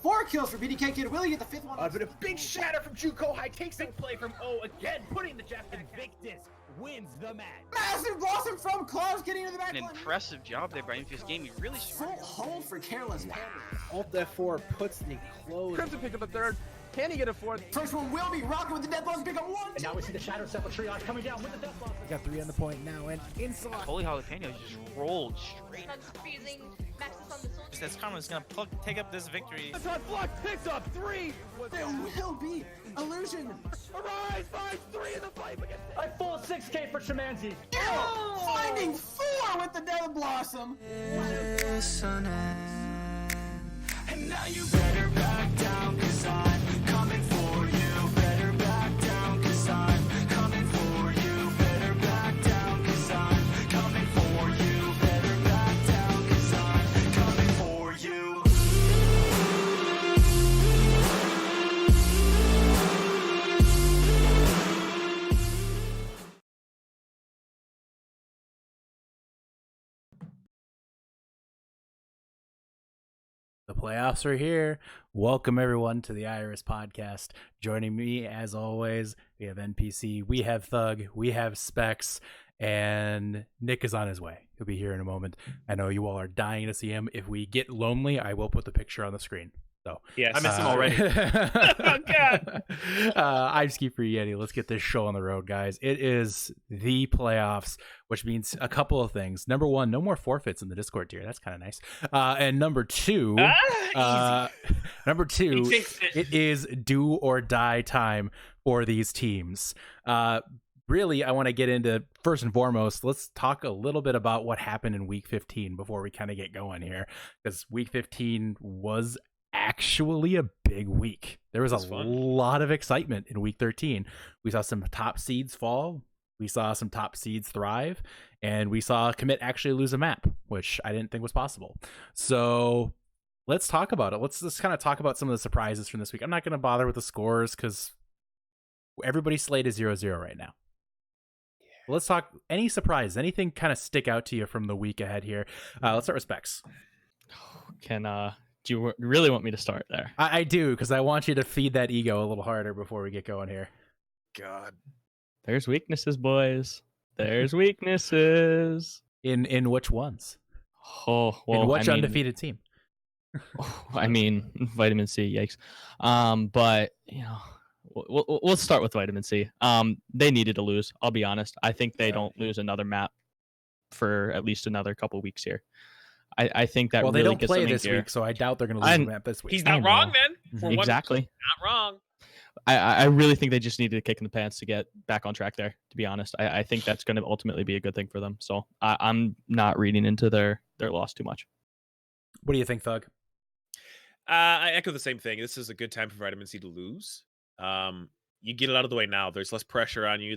4 kills for BDK Kid. Will he get the 5th one? But a big shatter from Juko High takes the play from O again, putting the Jack Invictus wins the match. Massive blossom from Klaus getting into the back An line. impressive job there by Infuse Gaming. Really Full hold for Careless. Alt F4 puts the close. Crimson picked up a 3rd. Can he get a 4th? First one will be Rocket with the death blossom. Pick up 1. And now we see the Shadow Sepulchre Triage coming down with the death blossom. Got 3 on the point now, and inside. Holy Jalapeno just rolled straight. Using Maxis on the soldier. That's Karma's gonna take up this victory. The top block picks up 3. There will be illusion. Arise, finds 3 in the fight against A full 6K for Shamanzi. Finding 4 with the death blossom. And now you better back down, cause I'm coming for you. Better back down, cause I'm coming for you. Better back down, cause I'm coming for you. Better back down, cause I'm coming for you. The playoffs are here. Welcome everyone to the Iris podcast. Joining me as always, we have NPC, we have Thug, we have Specs, and Nick is on his way. He'll be here in a moment. I know you all are dying to see him. If we get lonely, I will put the picture on the screen. So Yes. I miss him already. Oh, God. I just keep for Yeti. Let's get this show on the road, guys. It is the playoffs, which means a couple of things. Number one, no more forfeits in the Discord tier. That's kind of nice. And number two, it is do or die time for these teams. Really, I want to get into, first and foremost, let's talk a little bit about what happened in week 15 before we kind of get going here, because week 15 was actually a big week. There was a lot of excitement in week 13. We saw some top seeds fall, we saw some top seeds thrive, and we saw Commit actually lose a map, which I didn't think was possible. So let's talk about it. Let's just kind of talk about some of the surprises from this week. I'm not going to bother with the scores because everybody's slate is 0-0 right now. Let's talk any surprises, anything kind of stick out to you from the week ahead here. Let's start with Specs. Do you really want me to start there? I do, because I want you to feed that ego a little harder before we get going here. God. There's weaknesses, boys. There's weaknesses. In which ones? Oh, well, in which undefeated team? I mean, Vitamin C, yikes. But, you know, we'll start with Vitamin C. They needed to lose, I'll be honest. I think they don't lose another map for at least another couple weeks here. I think that they really don't play this week, so I doubt they're going to lose the map this week. He's not wrong, then. Exactly. Not wrong. I really think they just needed a kick in the pants to get back on track there, to be honest. I think that's going to ultimately be a good thing for them. So I'm not reading into their loss too much. What do you think, Thug? I echo the same thing. This is a good time for Vitamin C to lose. You get it out of the way now. There's less pressure on you.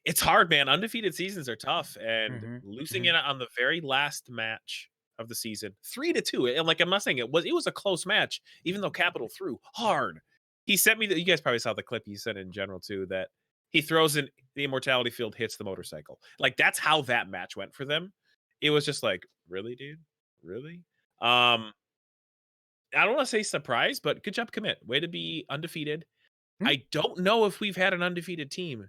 It's hard, man. Undefeated seasons are tough, and losing it on the very last match of the season, 3-2. And like I'm not saying it was a close match, even though Capital threw hard. He sent me you guys probably saw the clip he sent in general too, that he throws in the immortality field, hits the motorcycle. Like that's how that match went for them. It was just like, really, dude, really. I don't want to say surprise, but good job, Commit. Way to be undefeated. I don't know if we've had an undefeated team.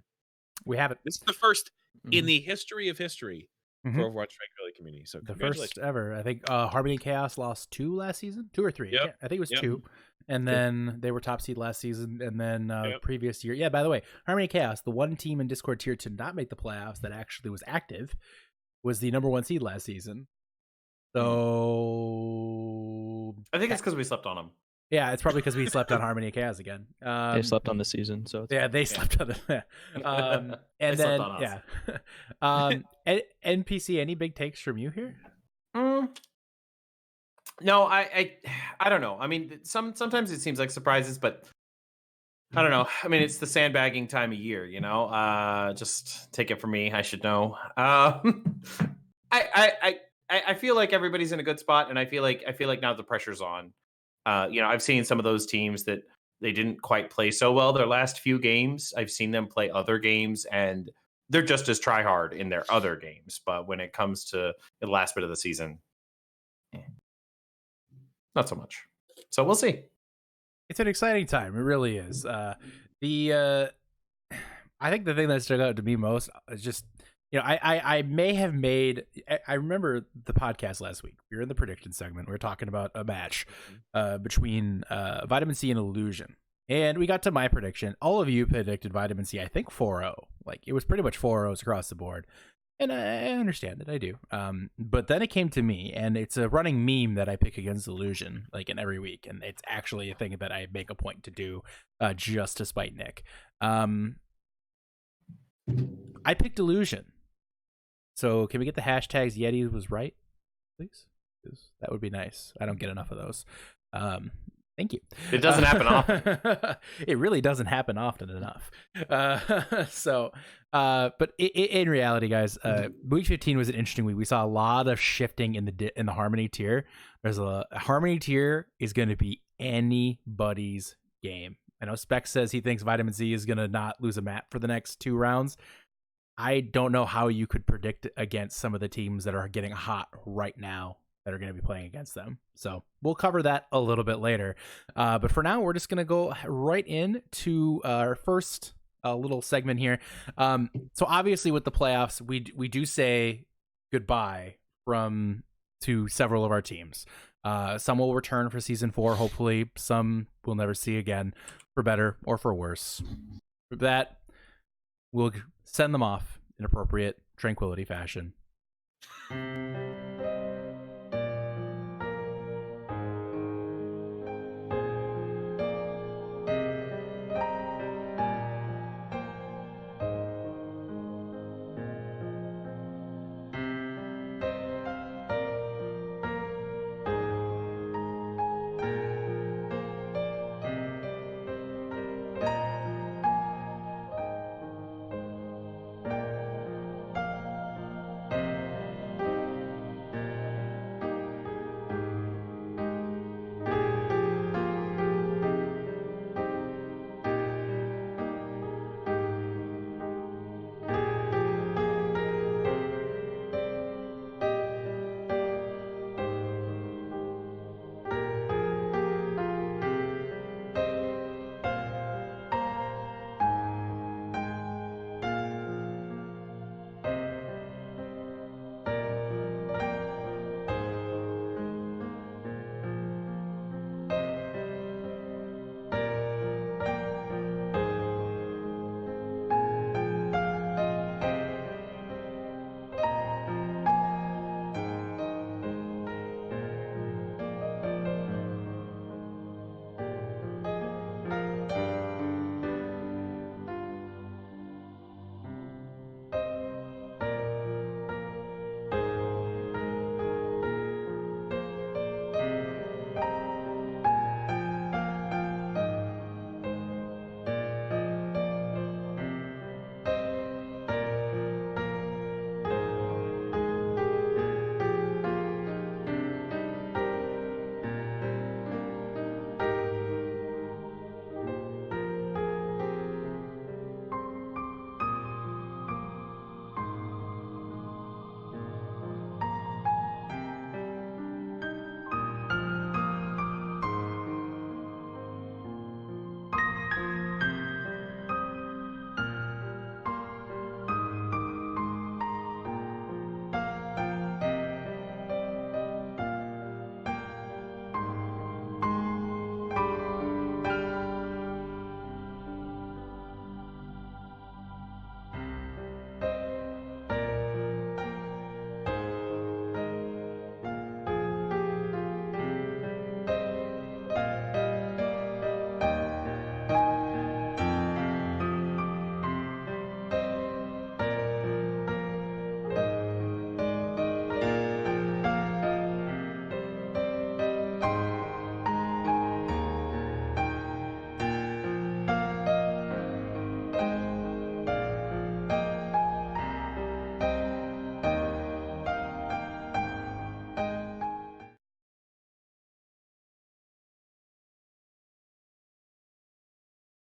We haven't. This is the first in the history of history for Overwatch Strike Valley community. So the first ever. I think Harmony Chaos lost 2 last season, 2 or 3. Yep. Yeah, I think it was 2. And then they were top seed last season. And then previous year. Yeah, by the way, Harmony Chaos, the one team in Discord tier to not make the playoffs that actually was active, was the number 1 seed last season. So I think it's because we slept on them. Yeah, it's probably because we slept on Harmony Chaos again. They slept on the season, so they slept on the. And they then slept on us. NPC, any big takes from you here? No, I don't know. I mean, sometimes it seems like surprises, but I don't know. I mean, it's the sandbagging time of year, you know. Just take it from me. I should know. I feel like everybody's in a good spot, and I feel like now the pressure's on. You know, I've seen some of those teams that they didn't quite play so well their last few games. I've seen them play other games, and they're just as try hard in their other games. But when it comes to the last bit of the season, not so much. So we'll see. It's an exciting time. It really is. I think the thing that stuck out to me most is just, I may have made. I remember the podcast last week. We were in the prediction segment. We were talking about a match between Vitamin C and Illusion. And we got to my prediction. All of you predicted Vitamin C, I think 4-0. Like, it was pretty much 4-0s across the board. And I understand it. I do. But then it came to me, and it's a running meme that I pick against Illusion, like, in every week. And it's actually a thing that I make a point to do just to spite Nick. I picked Illusion. So can we get the hashtags Yeti was right, please? 'Cause that would be nice. I don't get enough of those. Thank you. It doesn't happen often. It really doesn't happen often enough. But in reality, guys, week 15 was an interesting week. We saw a lot of shifting in the Harmony tier. There's a Harmony tier is going to be anybody's game. I know Spec says he thinks Vitamin C is going to not lose a map for the next 2 rounds. I don't know how you could predict against some of the teams that are getting hot right now that are going to be playing against them. So we'll cover that a little bit later. But for now, we're just going to go right into our first little segment here. So obviously with the playoffs, we do say goodbye to several of our teams. Some will return for season 4, hopefully. Some we'll never see again, for better or for worse. For that, we'll send them off in appropriate tranquility fashion.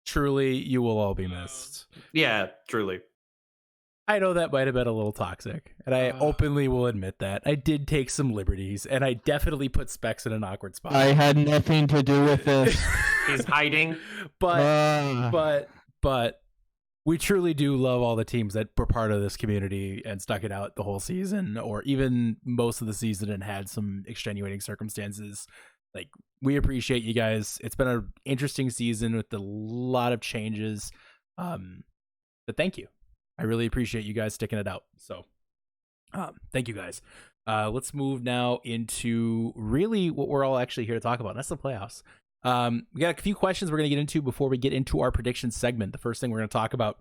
Truly, you will all be missed. Yeah, truly. I know that might have been a little toxic, and I openly will admit that. I did take some liberties, and I definitely put Specs in an awkward spot. I had nothing to do with this. He's hiding. But we truly do love all the teams that were part of this community and stuck it out the whole season, or even most of the season, and had some extenuating circumstances. Like, we appreciate you guys. It's been an interesting season with a lot of changes. But thank you. I really appreciate you guys sticking it out. So thank you guys. Let's move now into really what we're all actually here to talk about. And that's the playoffs. We got a few questions we're going to get into before we get into our prediction segment. The first thing we're going to talk about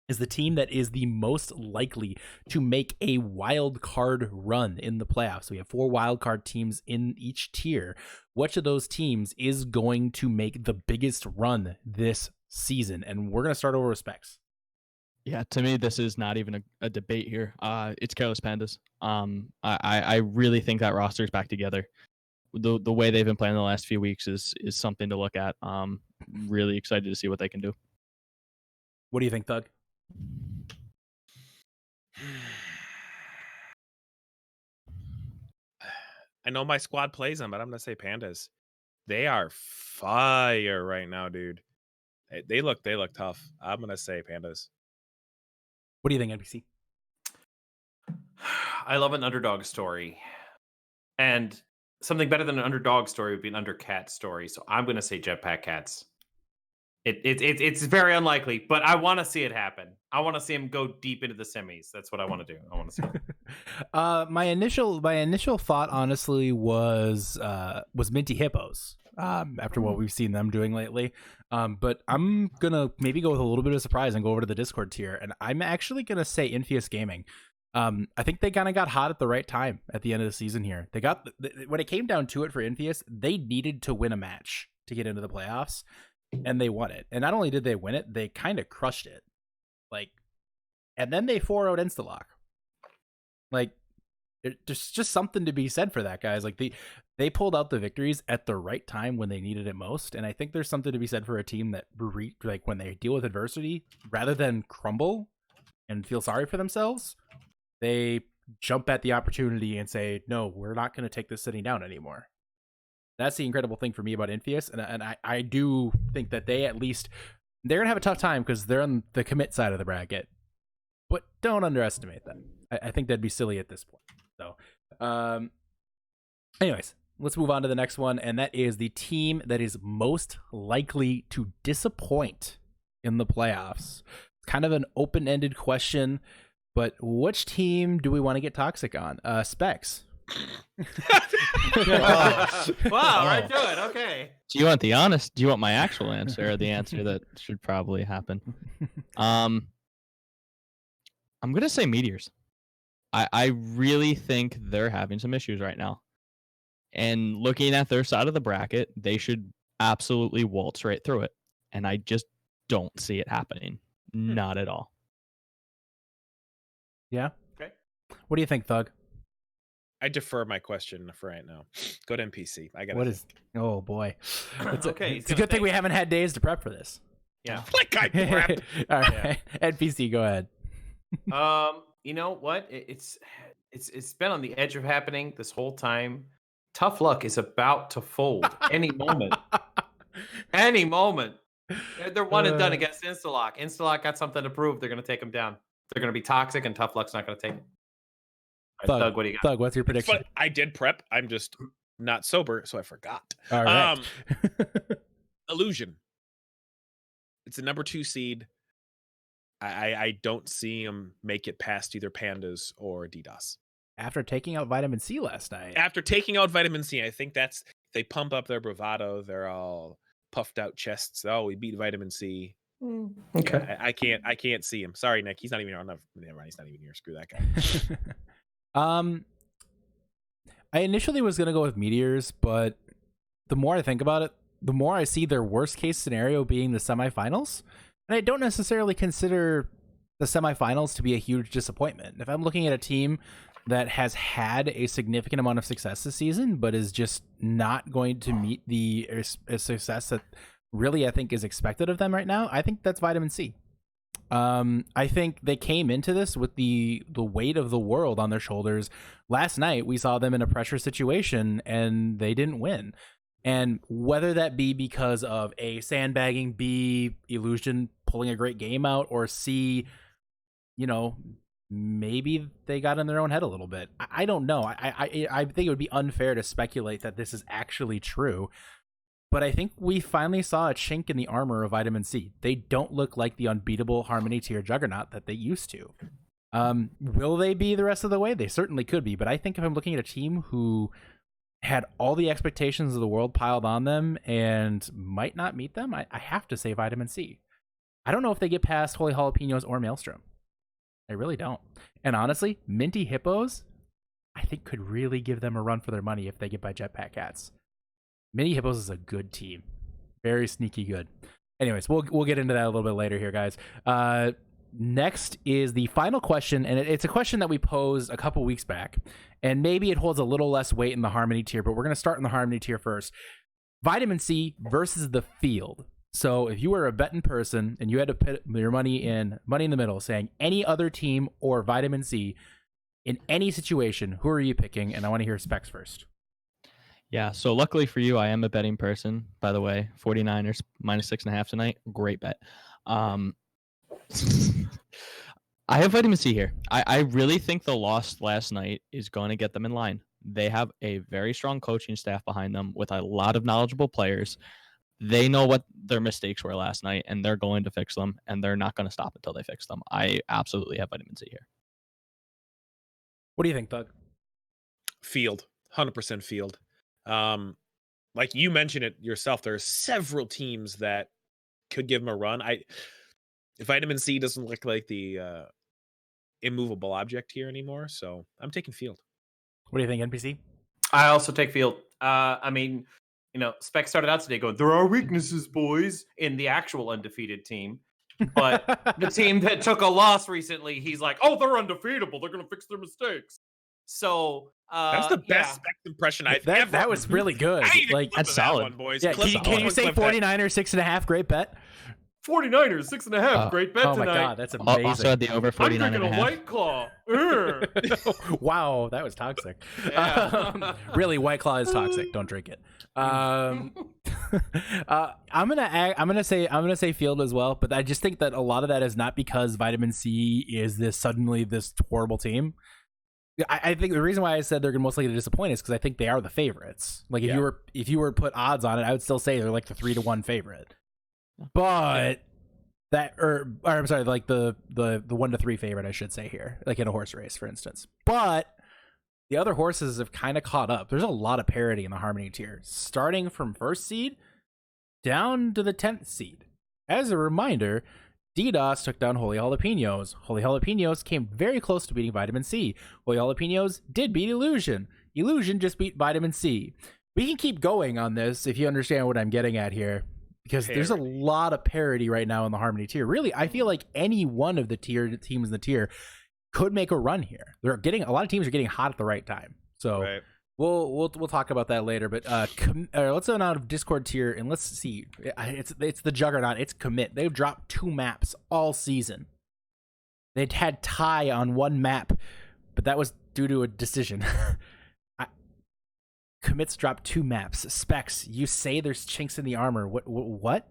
is the team that is the most likely to make a wild card run in the playoffs. We have 4 wild card teams in each tier. Which of those teams is going to make the biggest run this season? And we're going to start over with Specs. Yeah, to me, this is not even a debate here. It's Careless Pandas. I really think that roster is back together. The way they've been playing the last few weeks is something to look at. Really excited to see what they can do. What do you think, Thug? I know my squad plays them, but I'm gonna say Pandas. They are fire right now, dude. They look tough. I'm gonna say Pandas. What do you think, NPC? I love an underdog story. And something better than an underdog story would be an undercat story. So I'm going to say Jetpack Cats. It's very unlikely, but I want to see it happen. I want to see him go deep into the semis. That's what I want to do. I want to see it. My initial thought, honestly, was Minty Hippos. After what we've seen them doing lately. But I'm gonna maybe go with a little bit of surprise and go over to the Discord tier, and I'm actually gonna say Infius Gaming. I think they kind of got hot at the right time at the end of the season here. They got when it came down to it for Infius, they needed to win a match to get into the playoffs, and they won it. And not only did they win it, they kind of crushed it. And then they 4-0'd Instalock. There's just something to be said for that, guys. They pulled out the victories at the right time when they needed it most, and I think there's something to be said for a team that when they deal with adversity, rather than crumble and feel sorry for themselves, they jump at the opportunity and say, "No, we're not going to take this sitting down anymore." That's the incredible thing for me about Infius, and I do think that they're going to have a tough time because they're on the commit side of the bracket, but don't underestimate them. I think that'd be silly at this point. So, anyways, let's move on to the next one, and that is the team that is most likely to disappoint in the playoffs. It's kind of an open-ended question, but which team do we want to get toxic on? Specs. Wow, right to it. Okay. Do you want do you want my actual answer or the answer that should probably happen? I'm going to say Meteors. I really think they're having some issues right now. And looking at their side of the bracket, they should absolutely waltz right through it. And I just don't see it happening. Not at all. Yeah? Okay. What do you think, Thug? I defer my question for right now. Go to NPC. I got Oh, boy. It's Okay, it's a good thing we haven't had days to prep for this. Yeah. Like I prepped. All right. NPC, go ahead. You know what? It's been on the edge of happening this whole time. Tough Luck is about to fold any moment. Any moment. They're one and done against Instalock. Instalock got something to prove. They're going to take them down. They're going to be toxic, and Tough Luck's not going to take it. Right, Thug, what do you got? Thug, what's your prediction? But I did prep. I'm just not sober, so I forgot. All right. Illusion. It's a number 2 seed. I don't see them make it past either Pandas or DDoS. After taking out Vitamin C last night. After taking out Vitamin C, I think they pump up their bravado. They're all puffed out chests. Oh, we beat Vitamin C. Okay. I can't see him. Sorry, Nick. He's not even here. Never mind. He's not even here. Screw that guy. I initially was gonna go with Meteors, but the more I think about it, the more I see their worst case scenario being the semifinals. And I don't necessarily consider the semifinals to be a huge disappointment. If I'm looking at a team that has had a significant amount of success this season, but is just not going to meet the success that really I think is expected of them right now, I think that's Vitamin C. I think they came into this with the weight of the world on their shoulders. Last night, we saw them in a pressure situation, and they didn't win. And whether that be because of A, sandbagging, B, Illusion pulling a great game out, or C, maybe they got in their own head a little bit. I don't know. I think it would be unfair to speculate that this is actually true. But I think we finally saw a chink in the armor of Vitamin C. They don't look like the unbeatable Harmony tier juggernaut that they used to. Will they be the rest of the way? They certainly could be. But I think if I'm looking at a team who had all the expectations of the world piled on them and might not meet them, I have to say Vitamin C. I don't know if they get past Holy Jalapenos or Maelstrom. I really don't. And honestly, Minty Hippos, I think could really give them a run for their money if they get by Jetpack Cats. Minty Hippos is a good team. Very sneaky good. Anyways, we'll get into that a little bit later here, guys. Next is the final question, and it's a question that we posed a couple weeks back, and maybe it holds a little less weight in the Harmony tier, but we're going to start in the Harmony tier first. Vitamin C versus the field. So if you were a betting person and you had to put your money in the middle, saying any other team or Vitamin C in any situation, who are you picking? And I want to hear specs first. Yeah, so luckily for you, I am a betting person, by the way. 49ers minus 6.5 tonight. Great bet. I have Vitamin C here. I really think the loss last night is going to get them in line. They have a very strong coaching staff behind them with a lot of knowledgeable players. They know what their mistakes were last night, and they're going to fix them, and they're not going to stop until they fix them. I absolutely have Vitamin C here. What do you think, Doug? Field. 100% field. Like you mentioned it yourself, there are several teams that could give them a run. Vitamin C doesn't look like the immovable object here anymore, so I'm taking field. What do you think, NPC? I also take field. I mean, Spec started out today going, there are weaknesses, boys, in the actual undefeated team. But the team that took a loss recently, he's like, oh, they're undefeatable. They're going to fix their mistakes. So that's the best Spec impression I've ever. That was really good. Like that's solid, one, boys. Yeah, can you say 49ers 6.5? Great bet. 49ers 6.5. Great bet tonight. Oh my god, that's amazing. Also had the over 49 I'm drinking a White Claw. Wow, that was toxic. Yeah. Really, White Claw is toxic. Don't drink it. I'm gonna say field as well, but I just think that a lot of that is not because Vitamin C is suddenly this horrible team. I think the reason why I said they're most likely to disappoint is because I think they are the favorites. Like if you were to put odds on it, I would still say they're like the 3-1 favorite. But I'm sorry, like the 1-3 favorite, I should say here, like in a horse race, for instance. But the other horses have kind of caught up. There's a lot of parity in the Harmony tier, starting from first seed down to the 10th seed. As a reminder, DDoS took down Holy Jalapenos. Holy Jalapenos came very close to beating Vitamin C. Holy Jalapenos did beat Illusion. Illusion just beat Vitamin C. We can keep going on this if you understand what I'm getting at here, because there's a lot of parity right now in the Harmony tier. Really, I feel like any one of the teams in the tier could make a run here. A lot of teams are getting hot at the right time. So right. We'll talk about that later. But let's go out of Discord tier and let's see. It's the juggernaut. It's Commit. They've dropped 2 maps all season. They'd had tie on 1 map, but that was due to a decision. Commit's dropped 2 maps. Specs, you say there's chinks in the armor. What?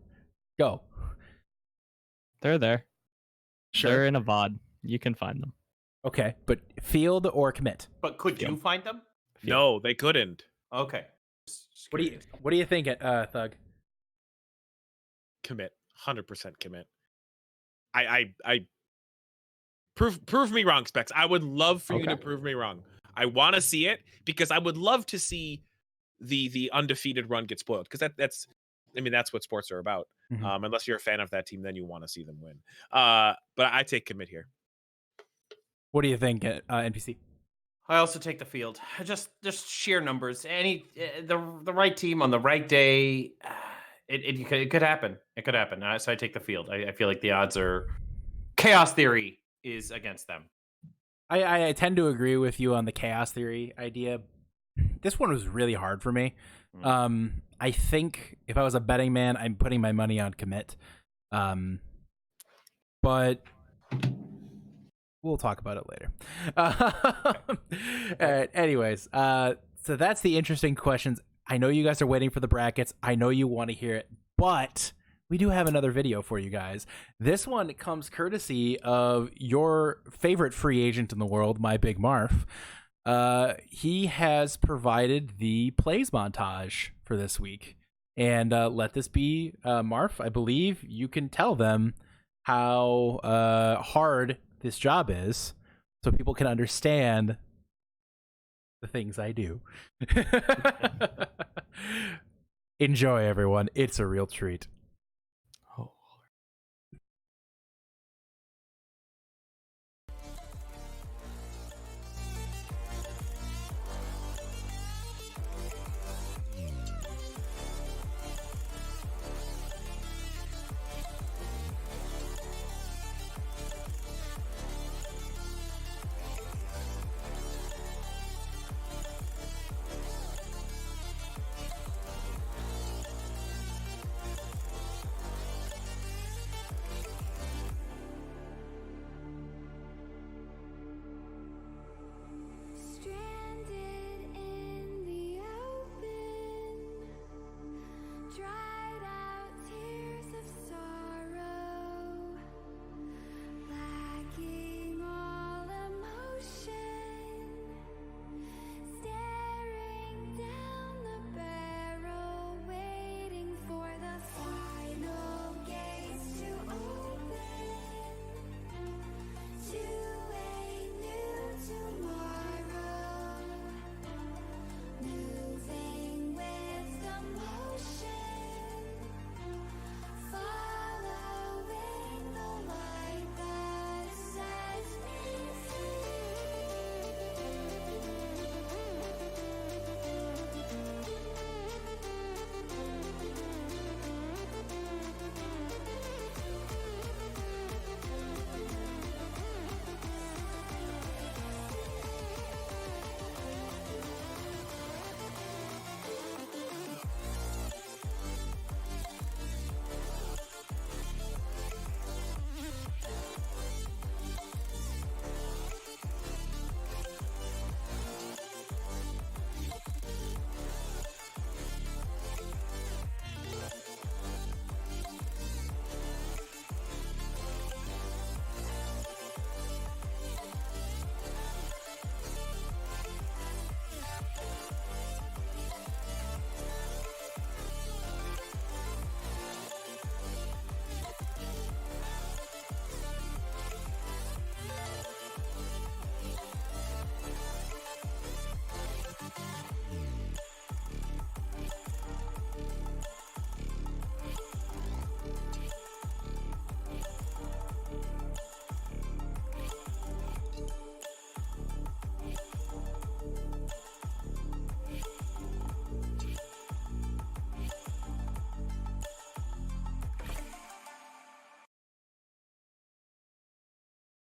Go. They're there. Sure. They're in a VOD. You can find them. Okay, but field or commit? But could you find them? No, they couldn't. Okay. What do you think, Thug? Commit. 100% commit. I prove me wrong, Specs. I would love for you to prove me wrong. I want to see it because I would love to see the undefeated run get spoiled, because that's what sports are about. Mm-hmm. Unless you're a fan of that team, then you want to see them win. But I take commit here. What do you think, NPC? I also take the field. Just sheer numbers. The right team on the right day, it could happen. It could happen. So I take the field. I feel like the odds are chaos theory is against them. I tend to agree with you on the chaos theory idea. This one was really hard for me. I think if I was a betting man, I'm putting my money on commit. but we'll talk about it later. All right. Anyways, so that's the interesting questions. I know you guys are waiting for the brackets. I know you want to hear it, but we do have another video for you guys. This one comes courtesy of your favorite free agent in the world, My Big Marf. He has provided the plays montage for this week. And let this be, Marf, I believe you can tell them how hard this job is so people can understand the things I do. Enjoy, everyone. It's a real treat.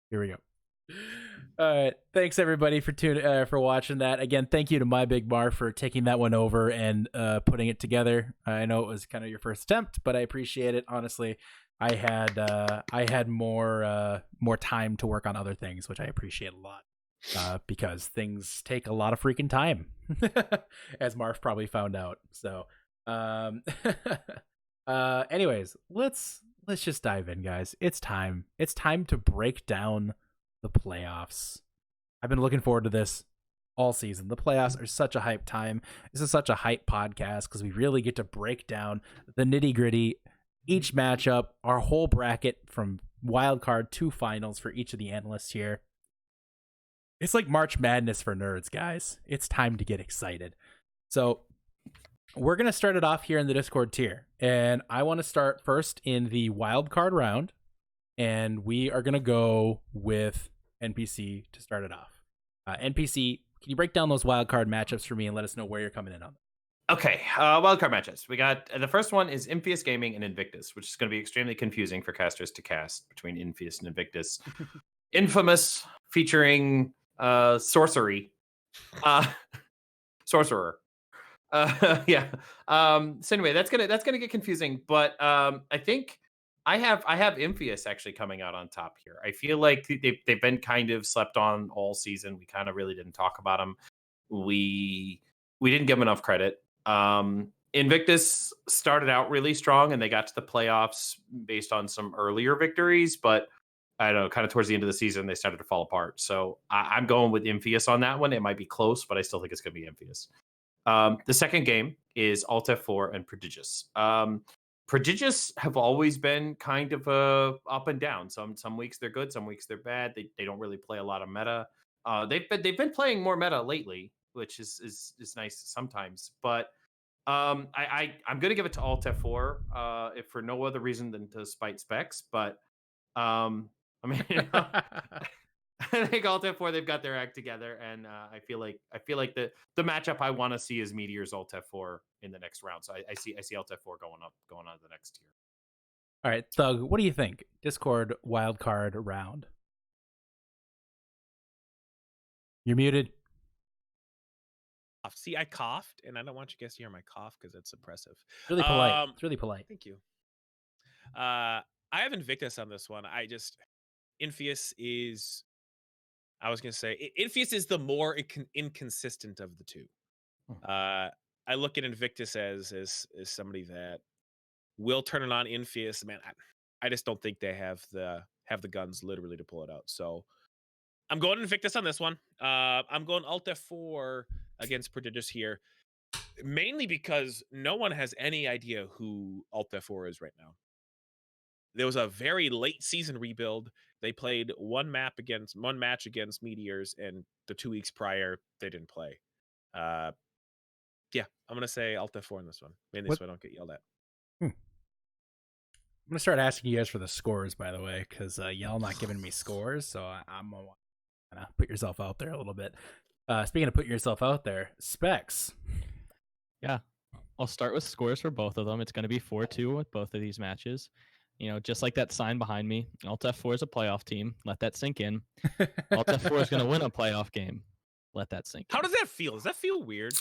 Here we go. All right. Thanks everybody for watching that. Again, thank you to My Big Mar for taking that one over and putting it together. I know it was kind of your first attempt, but I appreciate it. Honestly, I had more time to work on other things, which I appreciate a lot. Because things take a lot of freaking time, as Marv probably found out. So, anyways, let's just dive in, guys. It's time. It's time to break down the playoffs. I've been looking forward to this all season. The playoffs are such a hype time. This is such a hype podcast because we really get to break down the nitty gritty, each matchup, our whole bracket from wild card to finals for each of the analysts here. It's like March Madness for nerds, guys. It's time to get excited. So we're going to start it off here in the Discord tier. And I want to start first in the wild card round. And we are going to go with NPC to start it off. NPC, can you break down those wild card matchups for me and let us know where you're coming in on them? Okay, wildcard matchups. We got the first one is Infamous Gaming and Invictus, which is going to be extremely confusing for casters to cast between Infamous and Invictus. Infamous featuring sorcery, sorcerer. Yeah. So anyway, that's gonna get confusing, but I think I have Imphius actually coming out on top here. I feel like they've been kind of slept on all season. We kind of really didn't talk about them. We didn't give them enough credit. Invictus started out really strong and they got to the playoffs based on some earlier victories, but I don't know, kind of towards the end of the season, they started to fall apart. So I'm going with Imphius on that one. It might be close, but I still think it's going to be Imphius. The second game is Alt F4 and Prodigious. Prodigious have always been kind of up and down. Some weeks they're good, some weeks they're bad. They don't really play a lot of meta. They've been playing more meta lately, which is nice sometimes. But I'm gonna give it to Alt F4 if for no other reason than to spite Specs. But I mean, I think Alt F4 they've got their act together, and I feel like the matchup I want to see is Meteors Alt F4 in the next round. So I see Alt F4 going on to the next tier. All right, Thug, what do you think? Discord wildcard round. You're muted. See, I coughed, and I don't want you guys to hear my cough because it's oppressive. Really polite. It's really polite. Thank you. I have Invictus on this one. Infius is, I was going to say, Infius is the more inconsistent of the two. I look at Invictus as somebody that will turn it on. Infius, man, I just don't think they have the guns literally to pull it out. So I'm going Invictus on this one. I'm going Alt F4 against Prodigious here, mainly because no one has any idea who Alt F4 is right now. There was a very late season rebuild. They played one match against Meteors, and the 2 weeks prior they didn't play. Yeah, I'm gonna say Alt F4 in this one, mainly so I don't get yelled at. I'm gonna start asking you guys for the scores, by the way, because y'all not giving me scores, so I'm gonna put yourself out there a little bit. Speaking of putting yourself out there, Specs. Yeah, I'll start with scores for both of them. It's going to be 4-2 with both of these matches. You know, just like that sign behind me, Alt F4 is a playoff team. Let that sink in. Alt F4 is going to win a playoff game. Let that sink in. How does that feel? Does that feel weird?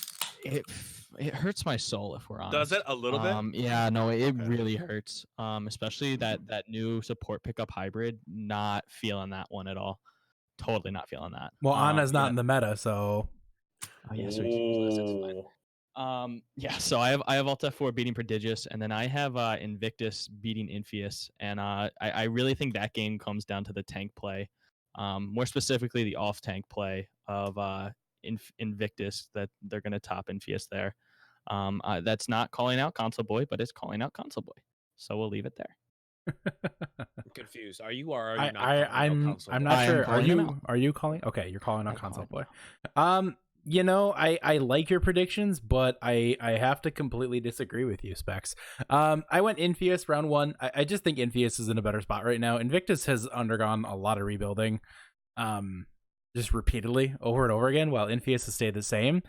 It hurts my soul, if we're honest. Does it a little bit? Yeah, no, it really hurts. Especially that new support pickup hybrid. Not feeling that one at all. Totally not feeling that. Well, Anna's not in the meta, so. Oh, yeah, so that's fine. Yeah, so I have Alt F4 beating Prodigious, and then I have Invictus beating Infius, and I really think that game comes down to the tank play, more specifically the off tank play of Invictus, that they're going to top Infius there. That's not calling out Console Boy, but it's calling out Console Boy, so we'll leave it there. I'm confused. Are you or are you not? I'm not sure. Are you calling? Okay, you're calling on Console Boy. You know, I like your predictions, but I have to completely disagree with you, Specs. I went Infius round one. I just think Infius is in a better spot right now. Invictus has undergone a lot of rebuilding, just repeatedly over and over again, while Infius has stayed the same.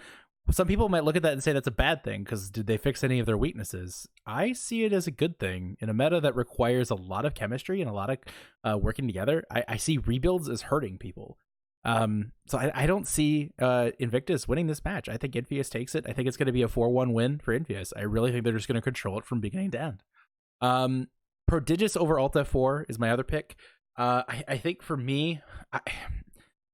Some people might look at that and say that's a bad thing because did they fix any of their weaknesses? I see it as a good thing. In a meta that requires a lot of chemistry and a lot of working together, I see rebuilds as hurting people. So I don't see Invictus winning this match. I think Infius takes it. I think it's going to be a 4-1 win for Infius. I really think they're just going to control it from beginning to end. Prodigious over Alt F4 is my other pick. I think for me,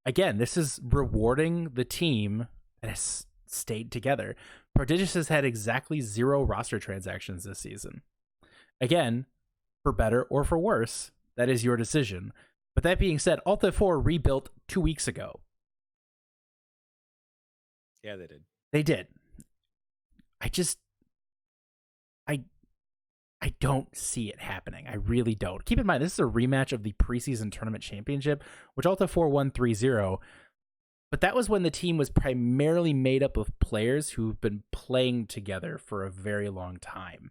again, this is rewarding the team that has stayed together. Prodigious has had exactly 0 roster transactions this season. Again, for better or for worse, that is your decision. But that being said, Alt F4 rebuilt 2 weeks ago. Yeah, they did. They did. I don't see it happening. I really don't. Keep in mind, this is a rematch of the preseason tournament championship, which Alt F4 won 3-0. But that was when the team was primarily made up of players who've been playing together for a very long time.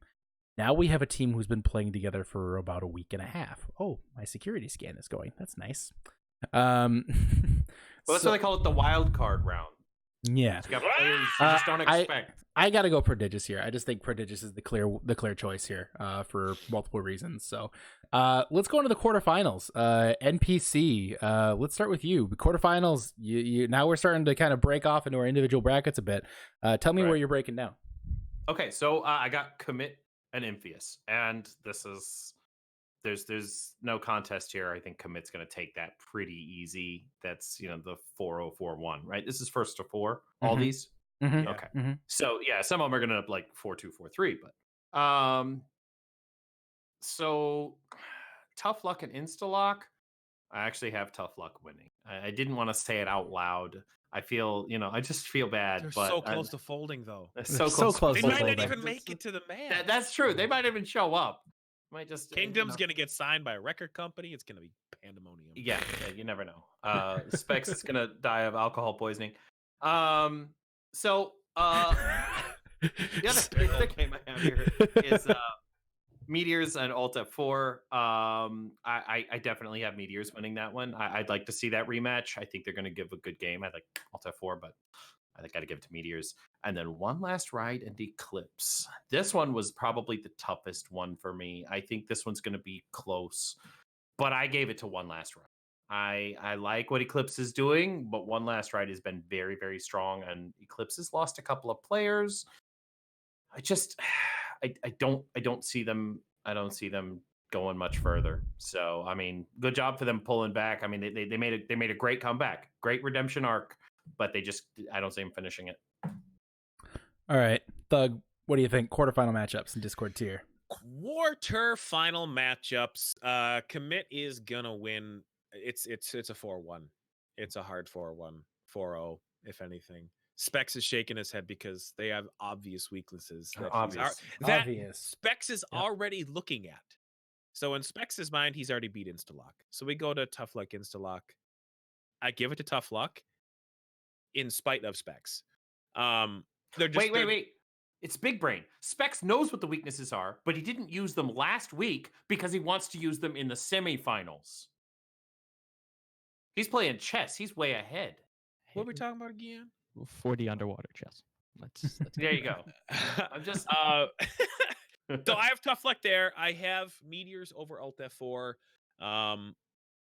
Now we have a team who's been playing together for about a week and a half. Oh, my security scan is going. That's nice. Well, that's why they call it the wild card round. Yeah. It's got players you just don't expect. I gotta go Prodigious here. I just think Prodigious is the clear choice here for multiple reasons. So let's go into the quarterfinals. NPC, let's start with you. Quarterfinals, you now we're starting to kind of break off into our individual brackets a bit. Tell me where you're breaking down. Okay, so I got Commit and Imphius, and this is there's no contest here. I think Commit's going to take that pretty easy. That's the 4-0-4-1, right? This is first to 4. All Mhm. these. Mhm. Okay. Mhm. So yeah, some of them are going to like 4-2, 4-3, but so tough luck and insta lock. I actually have tough luck winning. I didn't want to say it out loud. I feel, I just feel bad. They're but so close to folding, though. they're They're so so close. close They to might not folding. even make it to the match. That's true. They might even show up. Might just Kingdom's gonna get signed by a record company. It's gonna be pandemonium. Yeah, you never know. Specs is gonna die of alcohol poisoning. So the other game I have here is Meteors and Alt F4. I definitely have Meteors winning that one. I'd like to see that rematch. I think they're gonna give a good game. I like Alt F4, but I think I gotta give it to Meteors. And then One Last Ride and Eclipse. This one was probably the toughest one for me. I think this one's gonna be close, but I gave it to One Last Ride. I like what Eclipse is doing, but One Last Ride has been very, very strong, and Eclipse has lost a couple of players. I don't see them. I don't see them going much further. So I mean, good job for them pulling back. I mean, they made a great comeback, great redemption arc, but I don't see them finishing it. All right, Thug, what do you think? Quarterfinal matchups in Discord tier. Quarter-final matchups. Commit is gonna win. It's a 4-1. It's a hard 4-1, 4-0, if anything. Specs is shaking his head because they have obvious weaknesses that Specs is already looking at. So in Specs' mind, he's already beat Instalock. So we go to Tough Luck Instalock. I give it to Tough Luck in spite of Specs. They're just Wait. It's big brain. Specs knows what the weaknesses are, but he didn't use them last week because he wants to use them in the semifinals. He's playing chess. He's way ahead. What are we talking about again? 4D underwater chess. Let's There you go. I'm just so I have Tough Luck there. I have Meteors over Alt F4.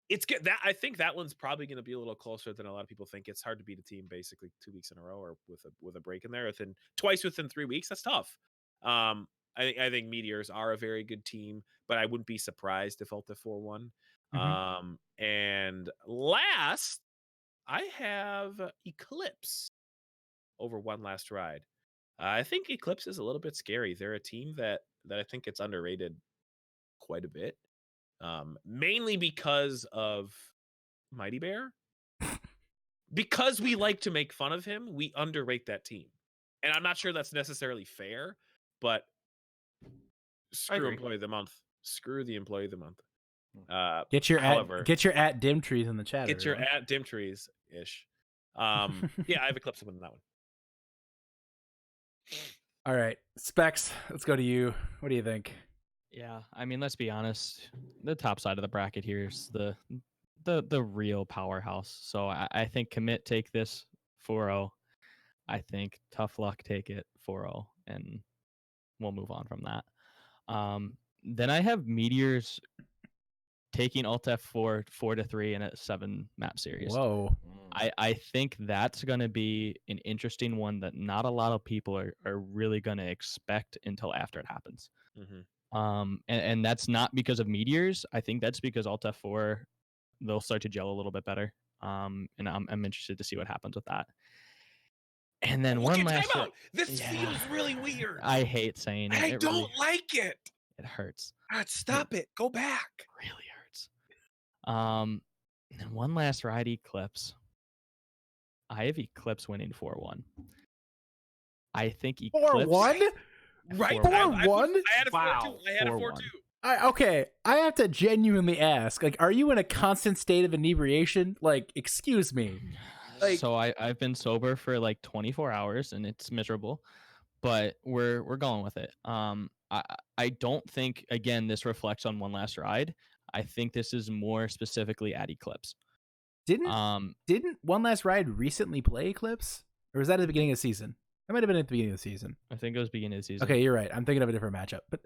It's good. I think that one's probably going to be a little closer than a lot of people think. It's hard to beat a team basically 2 weeks in a row or with a break in there. Twice within 3 weeks. That's tough. I think Meteors are a very good team, but I wouldn't be surprised if Alt F4 won. And last, I have Eclipse over One Last Ride. I think Eclipse is a little bit scary. They're a team that I think gets underrated quite a bit, mainly because of Mighty Bear. Because we like to make fun of him, we underrate that team. And I'm not sure that's necessarily fair, but screw Employee of the Month. Screw the Employee of the Month. Get your at Dimtrees in the chat. Get your at Dimtrees ish. Yeah, I have Eclipse winning that one. All right, Specs, let's go to you. What do you think? Yeah, I mean, let's be honest. The top side of the bracket here is the real powerhouse. So I think Commit take this 4-0. I think Tough Luck take it 4-0, and we'll move on from that. Then I have Meteors taking Alt F4 4-3 in a 7 map series. Whoa. I think that's going to be an interesting one that not a lot of people are really going to expect until after it happens. And that's not because of Meteors. I think that's because Alt F4, they'll start to gel a little bit better. And I'm interested to see what happens with that. And then one last time out. This feels really weird. I hate saying it. I don't really, like it. It hurts. Stop it. Go back. Really hurts. And then one last ride, Eclipse. I have Eclipse winning 4-1. I think Eclipse 4-1? Right. 4-1? I had a 4-2. I had a 4-2. Okay, I have to genuinely ask, like, are you in a constant state of inebriation? Like, excuse me. Like, so I've been sober for like 24 hours and it's miserable, but we're going with it. I don't think, again, this reflects on One Last Ride. I think this is more specifically at Eclipse. Didn't One Last Ride recently play Eclipse? Or was that at the beginning of the season? That might have been at the beginning of the season. I think it was beginning of the season. Okay, you're right. I'm thinking of a different matchup. But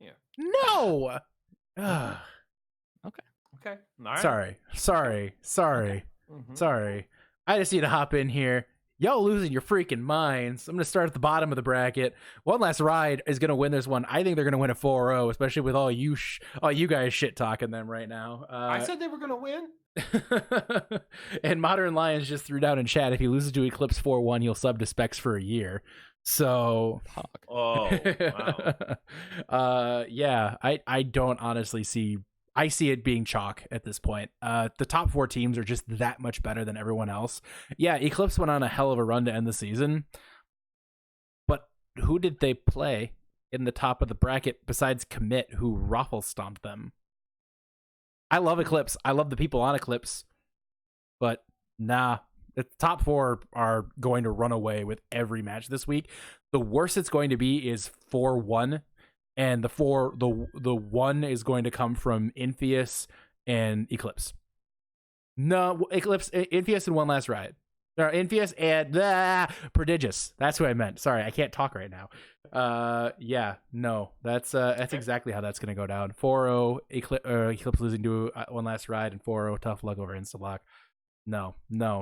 yeah. No. Okay. Okay. All right. Sorry. I just need to hop in here. Y'all losing your freaking minds. I'm going to start at the bottom of the bracket. One Last Ride is going to win this one. I think they're going to win a 4-0, especially with all you guys shit talking them right now. I said they were going to win. And Modern Lions just threw down in chat, if he loses to Eclipse 4-1, he'll sub to Specs for a year. So, oh, wow. Yeah, I don't honestly see. I see it being chalk at this point. The top 4 teams are just that much better than everyone else. Yeah, Eclipse went on a hell of a run to end the season, but who did they play in the top of the bracket besides Commit, who raffle stomped them? I love Eclipse. I love the people on Eclipse, but nah, the top 4 are going to run away with every match this week. The worst it's going to be is 4-1. And the 1 is going to come from Infius and Eclipse. No, Eclipse, Infius and One Last Ride. Or Infius and Prodigious. That's who I meant. Sorry, I can't talk right now. Yeah, no, that's exactly how that's going to go down. 4-0 Eclipse losing to One Last Ride, and 4-0 Tough Luck over Instalock. No,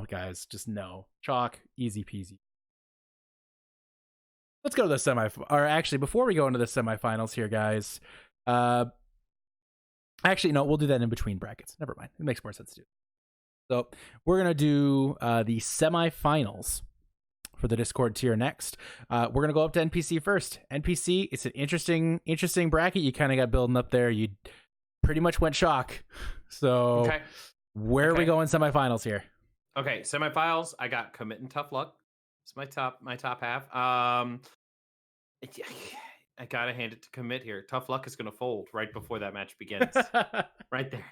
guys, just no. Chalk, easy peasy. Let's go to the or actually, before we go into the semifinals here, guys. Actually, no, we'll do that in between brackets. Never mind. It makes more sense to do. So we're gonna do the semifinals for the Discord tier next. We're gonna go up to NPC first. NPC, it's an interesting bracket. You kind of got building up there. You pretty much went chalk. So where are we going semifinals here? Okay, semifinals. I got Commit and Tough Luck. It's my top half. I gotta hand it to Commit here. Tough Luck is gonna fold right before that match begins. Right there.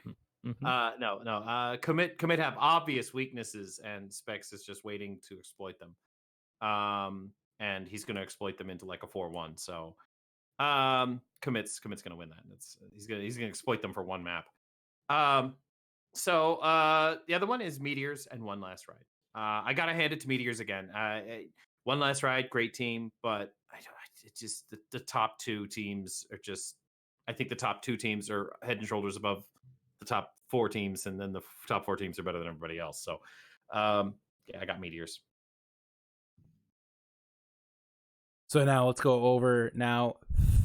Mm-hmm. No. Commit have obvious weaknesses, and Specs is just waiting to exploit them. And he's gonna exploit them into like a 4-1. So, Commit's gonna win that. He's gonna exploit them for one map. So the other one is Meteors and One Last Ride. I gotta hand it to Meteors again. One Last Ride, great team, but it's just the top 2 teams are just. I think the top 2 teams are head and shoulders above the top 4 teams, and then the top 4 teams are better than everybody else. So, yeah, I got Meteors. So now let's go over now.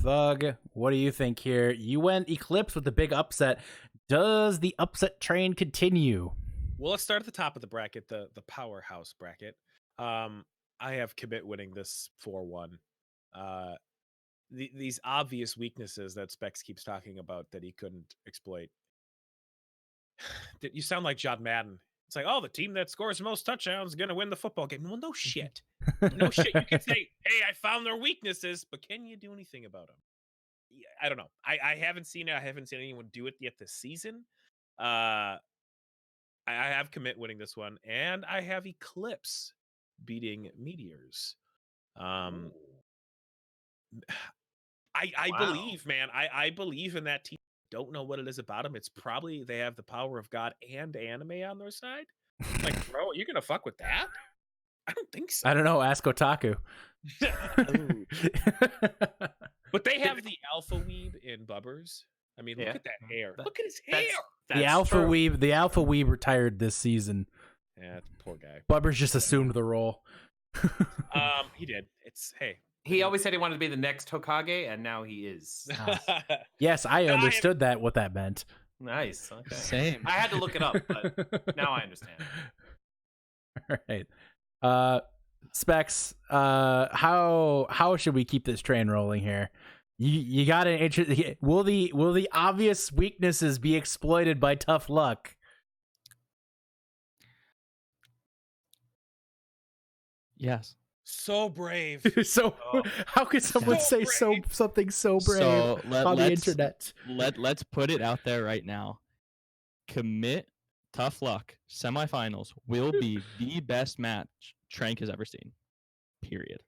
Thug, what do you think here? You went Eclipse with the big upset. Does the upset train continue? Well, let's start at the top of the bracket, the powerhouse bracket. I have Commit winning this 4-1. These obvious weaknesses that Specs keeps talking about that he couldn't exploit. You sound like John Madden. It's like, oh, the team that scores the most touchdowns is going to win the football game. Well, no shit. No shit. You can say, hey, I found their weaknesses, but can you do anything about them? I don't know. I haven't seen it. I haven't seen anyone do it yet this season. I have Commit winning this one, and I have Eclipse beating Meteors. I believe, man. I believe in that team. Don't know what it is about them. It's probably they have the power of God and anime on their side. Like, bro, you're gonna fuck with that? I don't think so. I don't know. Ask Otaku. But they have the Alpha Weeb in Bubbers. I mean, look at that hair. Look at his hair. The Alpha Weeb retired this season. Yeah, poor guy. Bubbers just assumed the role. He did. It's He always said he wanted to be the next Hokage, and now he is. Yes, I understood what that meant. Nice. Okay. Same. I had to look it up, but now I understand. All right. Specs, how should we keep this train rolling here? You got an interest. Will the obvious weaknesses be exploited by Tough Luck? Yes. So brave. How could someone say something so brave on the internet? Let's put it out there right now. Commit Tough Luck semifinals will be the best match Trank has ever seen. Period.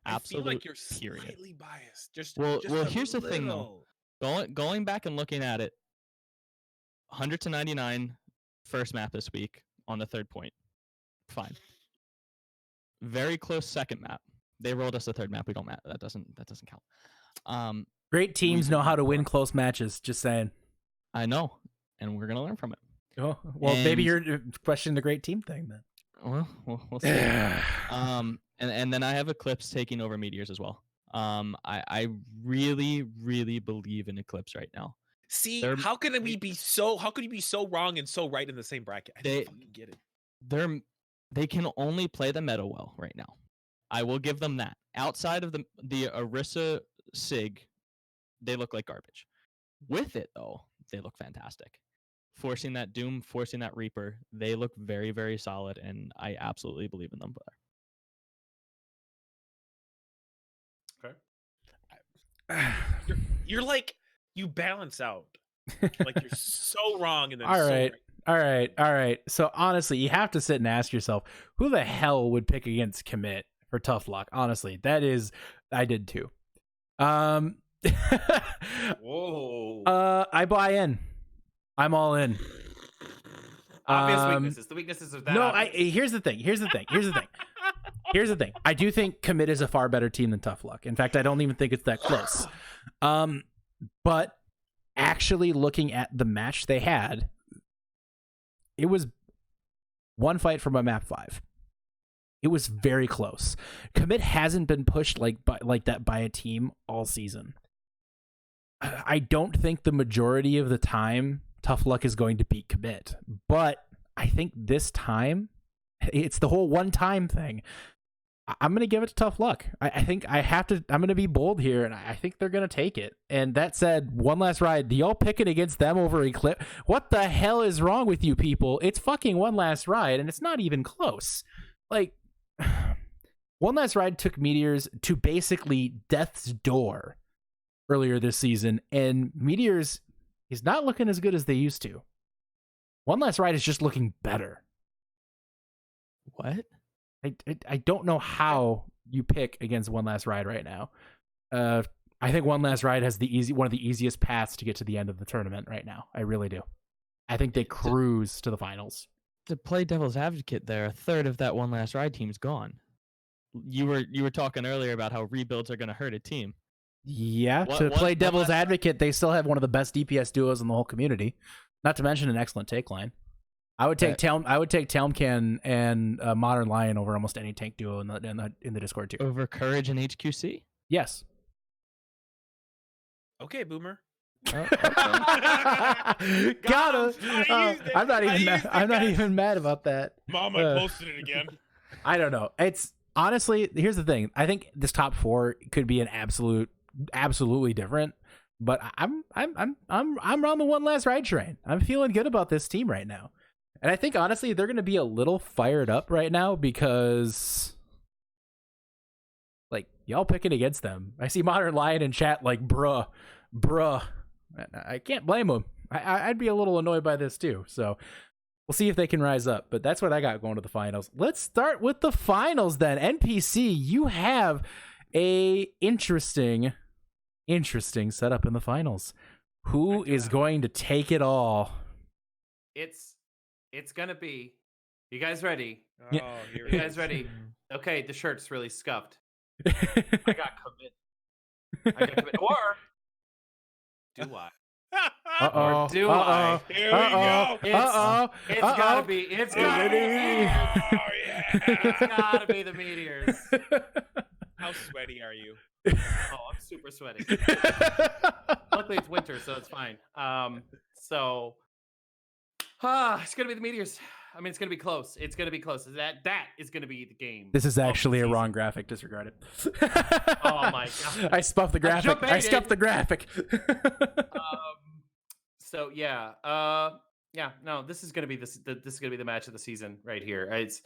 Absolute. I feel like you're period. Slightly biased. Just here's the thing though. Going back and looking at it, 100 to 99 first map this week on the 3rd point. Fine. Very close second map. They rolled us the 3rd map. We don't map. That doesn't count. Great teams know how to win close matches. Just saying. I know, and we're gonna learn from it. Oh well, maybe you're questioning the great team thing then. Well, we'll see. And then I have Eclipse taking over Meteors as well. I really, really believe in Eclipse right now. See, how could you be so wrong and so right in the same bracket? I don't fucking get it. They can only play the meta well right now. I will give them that. Outside of the Orisa Sig, they look like garbage. With it though, they look fantastic. Forcing that Doom, forcing that Reaper, they look very, very solid, and I absolutely believe in them. Okay. You're like, you balance out. Like you're so wrong and then All right. right. All right. So honestly, you have to sit and ask yourself, who the hell would pick against Commit for Tough Luck? Honestly, I did too. Whoa. I buy in. I'm all in. Obvious weaknesses. The weaknesses are that. No, obvious. here's the thing. Here's the thing. I do think Commit is a far better team than Tough Luck. In fact, I don't even think it's that close. But actually looking at the match they had, it was one fight from a map 5. It was very close. Commit hasn't been pushed like that by a team all season. I don't think the majority of the time Tough Luck is going to beat Commit, but I think this time it's the whole one-time thing. I'm going to give it to Tough Luck. I think I'm going to be bold here, and I think they're going to take it. And that said, one last ride. Do y'all pick it against them over Eclipse? What the hell is wrong with you people? It's fucking one last ride, and it's not even close. Like, one last ride took Meteors to basically death's door earlier this season, and Meteors is not looking as good as they used to. One last ride is just looking better. What? I don't know how you pick against One Last Ride right now. I think One Last Ride has one of the easiest paths to get to the end of the tournament right now. I really do. I think they cruise to the finals. To play devil's advocate there, a third of that One Last Ride team's gone. You were talking earlier about how rebuilds are going to hurt a team. Yeah, to play devil's advocate, they still have one of the best DPS duos in the whole community. Not to mention an excellent take line. I would take Telmcan and Modern Lion over almost any tank duo in the Discord too. Over Courage and HQC? Yes. Okay, Boomer. Oh, okay. Got him. I'm not even mad about that. Mom, I posted it again. I don't know. It's honestly, here's the thing. I think this top 4 could be an absolutely different. But I'm on the One Last Ride train. I'm feeling good about this team right now. And I think, honestly, they're going to be a little fired up right now because, like, y'all picking against them. I see Modern Lion in chat like, bruh. I can't blame them. I'd be a little annoyed by this, too. So we'll see if they can rise up. But that's what I got going to the finals. Let's start with the finals, then. NPC, you have a interesting setup in the finals. Who is going to take it all? It's gonna be. You guys ready? Oh, here You guys ready? Okay, the shirt's really scuffed. I got commit. Or do I? Uh-oh. Or do I? Here we go. It's gotta be. It's gotta be. Oh, yeah. It's gotta be the Meteors. How sweaty are you? Oh, I'm super sweaty. Luckily, it's winter, so it's fine. It's gonna be the Meteors. I mean, it's gonna be close. It's gonna be close. That is gonna be the game. This is actually a wrong graphic. Disregard it. Oh my god! I scuffed the graphic. I scuffed the graphic. So yeah, no, this is gonna be this is gonna be the match of the season right here. It's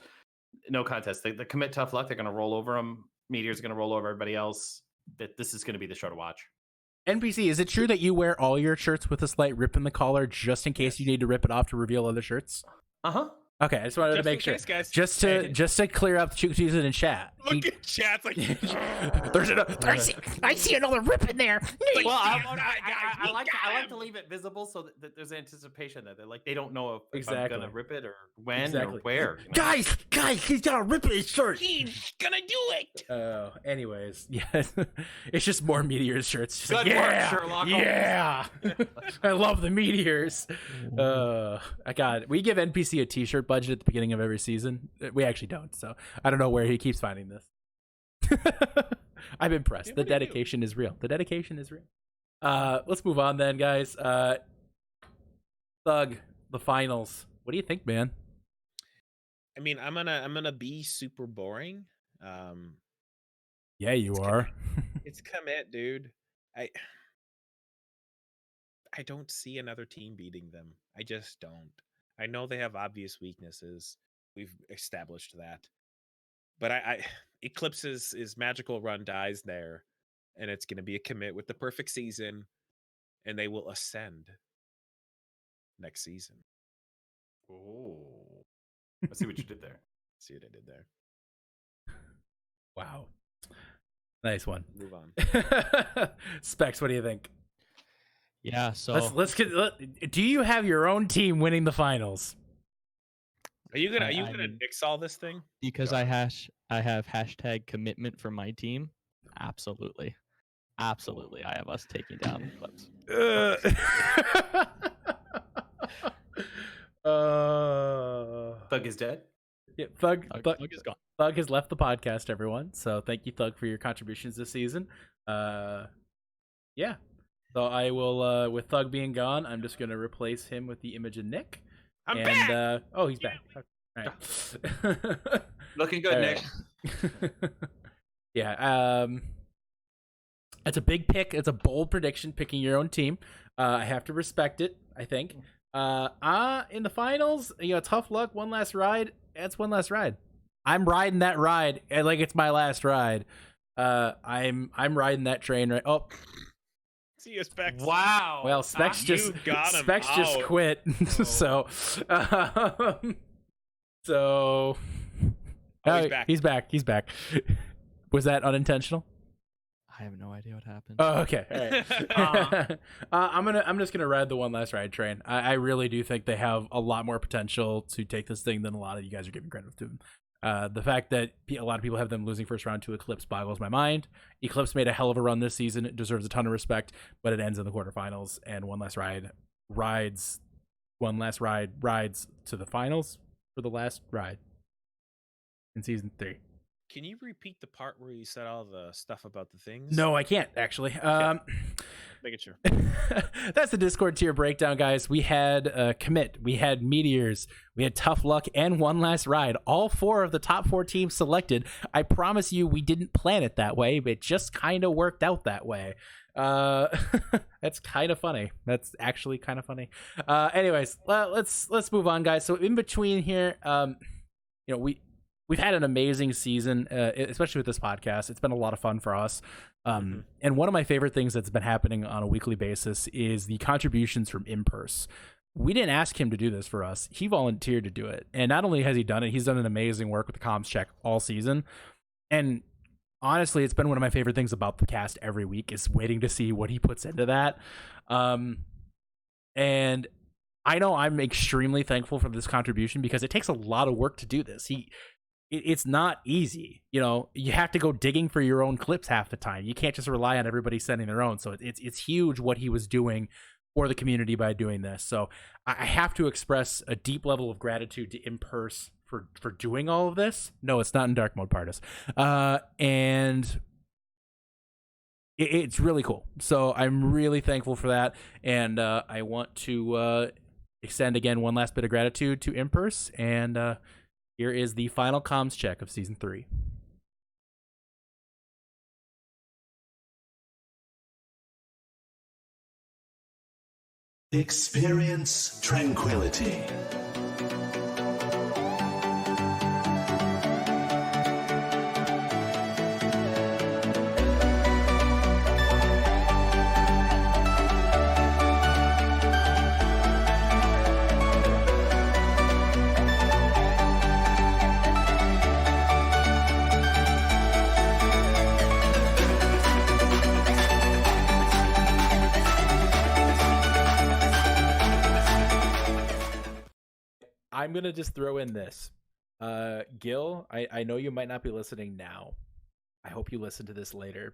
no contest. The Commit Tough Luck. They're gonna roll over them. Meteor's gonna roll over everybody else. That this is gonna be the show to watch. NPC, is it true that you wear all your shirts with a slight rip in the collar just in case you need to rip it off to reveal other shirts? Uh-huh. Okay, I just wanted to make sure. Case, guys. Just to clear up the in chat. Look at chat's like I see another rip in there. Well, I like to leave it visible so that there's anticipation that they don't know if I'm gonna rip it or when or where. You know? Guys, he's gonna rip his shirt. He's gonna do it. Anyways, yeah, it's just more Meteors shirts. Just Good work, Sherlock. Yeah, I love the Meteors. I got it. We give NPC a T-shirt insert budget at the beginning of every season. We actually don't, so I don't know where he keeps finding this. I'm impressed. Yeah, The what do you do? dedication is real. The dedication is real. Let's move on then, guys. Thug, the finals. What do you think, man? I mean, I'm gonna be super boring. Yeah, you are. It's commit, dude. I don't see another team beating them. I just don't. I know they have obvious weaknesses. We've established that. But I Eclipse's magical run dies there, and it's going to be a commit with the perfect season, and they will ascend next season. Oh, I see what you did there. See what I did there? Wow. Nice one. Move on. Specs, what do you think? Yeah, so Let's get. Do you have your own team winning the finals? Are you gonna I mean, nix all this thing? because I have hashtag commitment for my team. Absolutely. Absolutely. I have us taking down Eclipse. Thug is dead. Yeah, Thug Thug is gone. Thug has left the podcast, everyone. So thank you, Thug, for your contributions this season. Yeah. So I will, with Thug being gone, I'm just gonna replace him with the image of Nick. I'm back. back. He's back. All right. Looking good, All Nick. right. Yeah. It's a big pick. It's a bold prediction, picking your own team. I have to respect it, I think. In the finals, tough luck, one last ride. That's one last ride. I'm riding that ride like it's my last ride. I'm riding that train right. Oh, See you, Specs. Wow. well, Specs You just got him Specs just out. quit. so, so. Oh, he's back. He's back. He's back. Was that unintentional? I have no idea what happened. Oh, okay. All right. I'm just gonna ride the one last ride train. I really do think they have a lot more potential to take this thing than a lot of you guys are giving credit to them. The fact that a lot of people have them losing first round to Eclipse boggles my mind. Eclipse made a hell of a run this season. It deserves a ton of respect, but it ends in the quarterfinals, and one last ride rides to the finals for the last ride in season 3. Can you repeat the part where you said all the stuff about the things? No, I can't actually. Making sure. That's the Discord tier breakdown, guys. We had Commit, we had Meteors, we had Tough Luck, and One Last Ride. All 4 of the top 4 teams selected. I promise you, we didn't plan it that way, but it just kind of worked out that way. That's kind of funny. That's actually kind of funny. Anyways, let's move on, guys. So in between here, we've had an amazing season, especially with this podcast. It's been a lot of fun for us. And one of my favorite things that's been happening on a weekly basis is the contributions from Impurse. We didn't ask him to do this for us. He volunteered to do it. And not only has he done it, he's done an amazing work with the comms check all season. And honestly, it's been one of my favorite things about the cast every week is waiting to see what he puts into that. And I know I'm extremely thankful for this contribution because it takes a lot of work to do this. It's not easy. You have to go digging for your own clips half the time. You can't just rely on everybody sending their own. So it's huge what he was doing for the community by doing this. So I have to express a deep level of gratitude to Impurse for doing all of this. No, it's not in dark mode, Partis. And it's really cool. So I'm really thankful for that. And I want to extend again one last bit of gratitude to Impurse. And here is the final comms check of season 3. Experience tranquility. I'm going to just throw in this. Gil, I know you might not be listening now. I hope you listen to this later.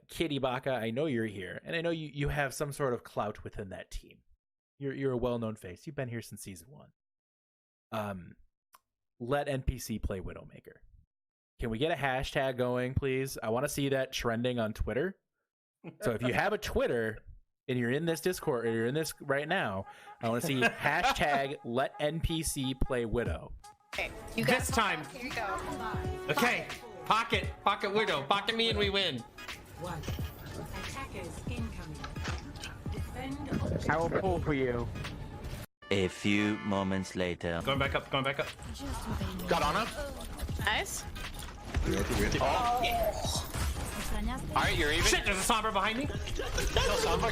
Kitty Baka, I know you're here, and I know you have some sort of clout within that team. You're a well-known face. You've been here since season 1. let NPC play Widowmaker. Can we get a hashtag going, please? I want to see that trending on Twitter. So if you have a Twitter and you're in this Discord or you're in this right now, I want to see hashtag let NPC play Widow. Okay, This time. Here you go. Okay. Pocket Widow. Pocket me and we win. I will pull for you. A few moments later. Going back up. Got Ana. Nice. Alright, you're even. Shit, there's a Sombra behind me. Kill Sombra.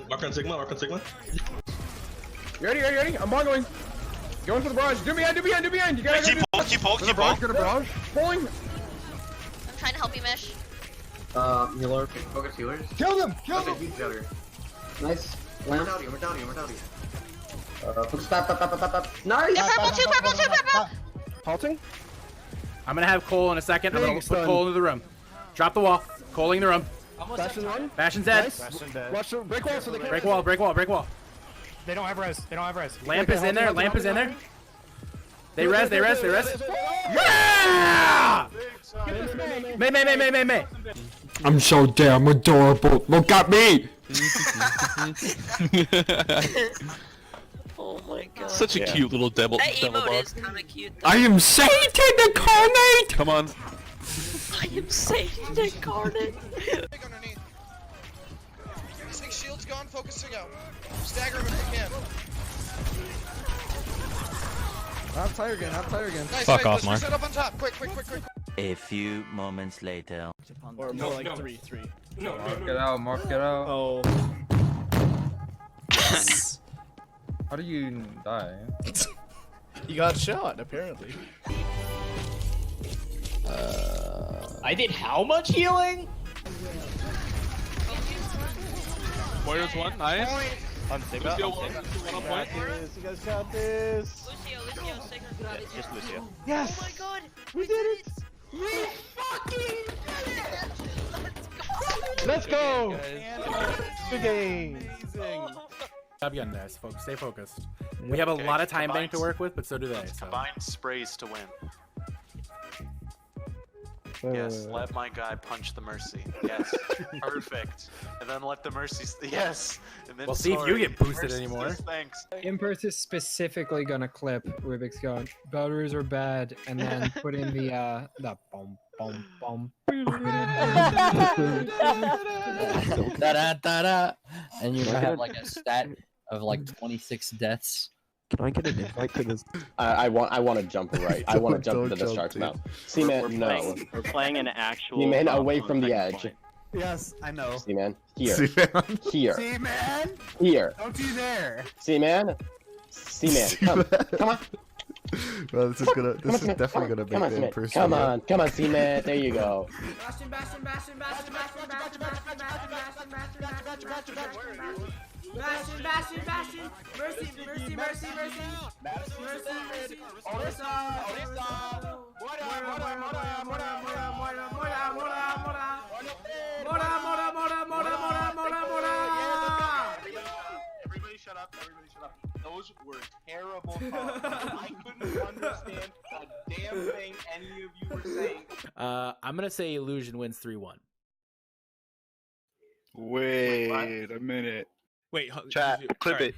Mark on Sigma. You ready? I'm going. Going for the barrage. Do behind. You gotta Keep pull. Get a barrage. Pulling. I'm trying to help you, Mish. Healer. Focus healers. Kill them. Nice. We're down here. Nice. Yeah, purple two. Halting. I'm gonna have Cole in a second. I'm gonna Big put stun. Cole into the room. Drop the wall. Coling in the room. Bastion one. Bastion's dead. Nice. Watch the break wall so they can't. Break wall. They don't have res. Lamp is in there. They res. Yeah! May. I'm so damn adorable. Look at me. Oh my god. Such a cute little devil. That emote is kind of cute. I am Satan incarnate. Come on. I am Satan incarnate. Six shields gone, focusing out. Stagger him if we can. Have tire again. Nice, Fuck off, let's Mark. reset up on top. Quick. A few moments later. Or more like three. Mark it out. Oh. How do you die? You got shot, apparently. I did how much healing? Warriors one, nice. On Sigma. Lucio one, on point. You guys got this. Lucio, Sigma. Just Lucio. Yes. Oh my god. We did it. We fucking did it. Let's go. Good game. Amazing. Job done, guys. Folks, stay focused. We have a lot of time bank to work with, but so do they. So. Combined sprays to win. Yes, let my guy punch the Mercy. Yes, perfect. And then let the Mercy. Yes. And then We'll see if you get boosted anymore. Thanks. Imperth is specifically gonna clip Rubik's God. Batteries are bad, and then put in the bum. Da-da-da-da. And you're gonna have like a stat of like 26 deaths. Can I get an invite to this? I want to jump right. I want to jump into the shark's mouth. Seaman, no. We're playing an actual. Seaman, away from the edge. Yes, I know. Seaman, here. Here. Seaman. Here. Don't you dare. Seaman, come on. Well, this is definitely gonna Come on, Seaman. Come on, Seaman. There you go. Bastion. Mercy. Everybody shut up. Those were terrible calls. I couldn't understand a damn thing any of you were saying. I'm gonna say Illusion wins 3-1. Wait a minute. Wait, Chat, clip it.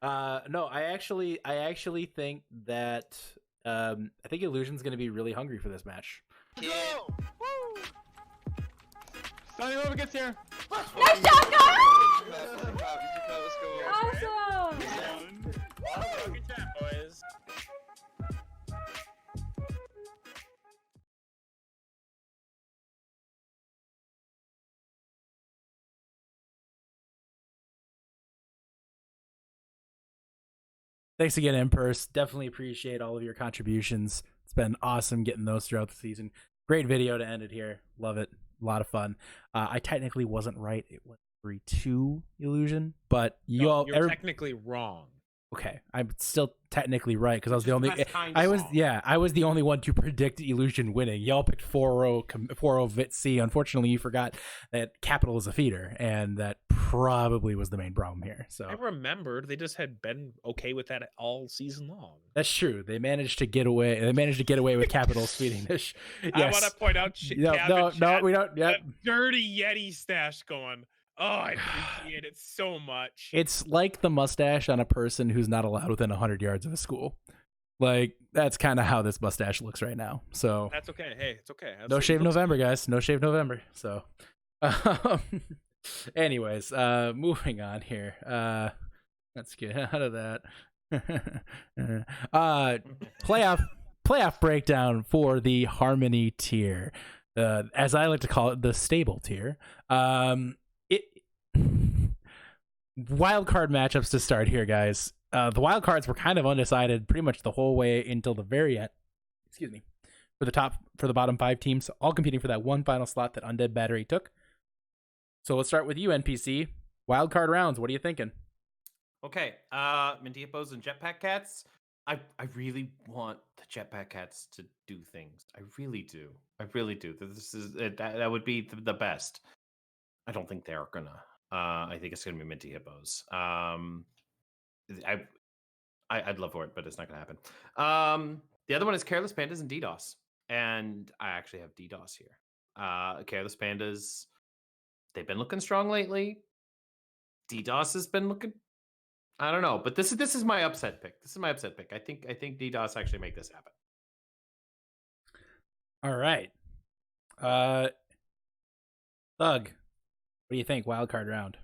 No, I actually think that I think Illusion's gonna be really hungry for this match. Go! Woo! Sonny Lova gets here. Nice job, guys! Let's go. Awesome! Good job, boys. Thanks again, Impers. Definitely appreciate all of your contributions. It's been awesome getting those throughout the season. Great video to end it here. Love it. A lot of fun. I technically wasn't right. It was 3-2 Illusion, but You're technically wrong. Okay, I'm still technically right because I was the Just the only. best kind I of was song. I was the only one to predict Illusion winning. Y'all picked 4-0 Vit C. Unfortunately, you forgot that Capital is a feeder, and that probably was the main problem here. So I remembered they just had been okay with that all season long. that's true. They managed to get away. They managed to get away with Capital speeding this. Yes. I want to point out, No, we don't. Yep. that dirty Yeti stash going. Oh, I appreciate it so much. It's like the mustache on a person who's not allowed within 100 yards of a school. Like, that's kind of how this mustache looks right now. So That's okay. Hey, it's okay. That's no what it shave looks November, guys. No shave November. So, anyways, moving on here. Let's get out of that. Playoff breakdown for the Harmony tier, as I like to call it, the stable tier. Wild card matchups to start here, guys. The wild cards were kind of undecided pretty much the whole way until the very end. Excuse me. For the bottom 5 teams, all competing for that one final slot that Undead Battery took. So let's start with you, NPC. Wild card rounds. What are you thinking? Okay, Minty Hippos and Jetpack Cats. I really want the Jetpack Cats to do things. I really do. I really do. This is that would be the best. I don't think they're gonna. I think it's gonna be Minty Hippos. I'd love for it, but it's not gonna happen. The other one is Careless Pandas and DDoS, and I actually have DDoS here. Careless Pandas, they've been looking strong lately. DDoS has been looking. I don't know, but this is my upset pick. This is my upset pick. I think DDoS actually make this happen. All right. Thug, what do you think? Wild card round.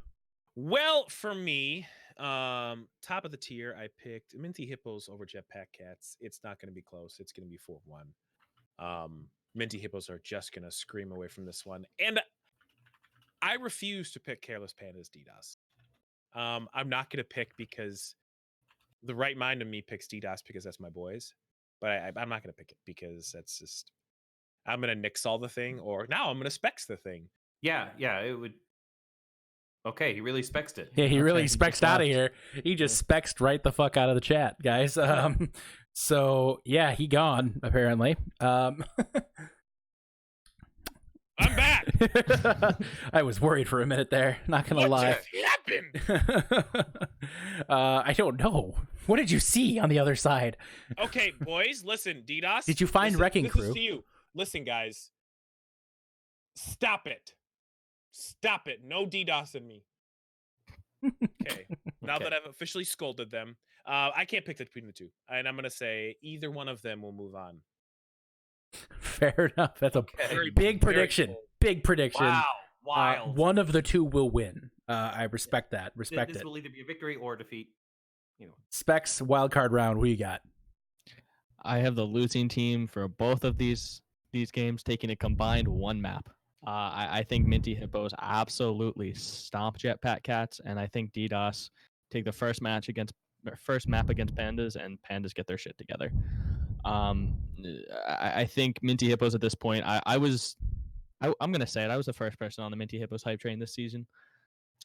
Well, for me, top of the tier, I picked Minty Hippos over Jetpack Cats. It's not going to be close. It's going to be 4-1. Minty Hippos are just going to scream away from this one. And I refuse to pick Careless Pandas DDoS. I'm not going to pick because the right mind of me picks DDoS because that's my boys. But I'm not going to pick it because that's just... I'm going to nix all the thing, or now I'm going to specs the thing. Yeah, it would. Okay, he really spexed it. Yeah, he really Okay, spexed out of here. He just spexed right the fuck out of the chat, guys. So yeah, he gone apparently. I'm back. I was worried for a minute there. Not gonna lie. What just happened? I don't know. What did you see on the other side? Okay, boys, listen, DDoS. Did you find Wrecking This Crew? is to you. Listen, guys. Stop it. Stop it. No DDoS in me. Okay. Now that I've officially scolded them, I can't pick between the two. And I'm going to say either one of them will move on. Fair enough. That's a Very- big very prediction. bold. Big prediction. Wow, wild. One of the two will win. I respect that. This Respect it. will either be a victory or a defeat. You know. Specs wildcard round. Who you got? I have the losing team for both of these games taking a combined one map. I think Minty Hippos absolutely stomp Jetpack Cats, and I think DDoS take the first map against Pandas, and Pandas get their shit together. I think Minty Hippos at this point. I'm gonna say it. I was the first person on the Minty Hippos hype train this season.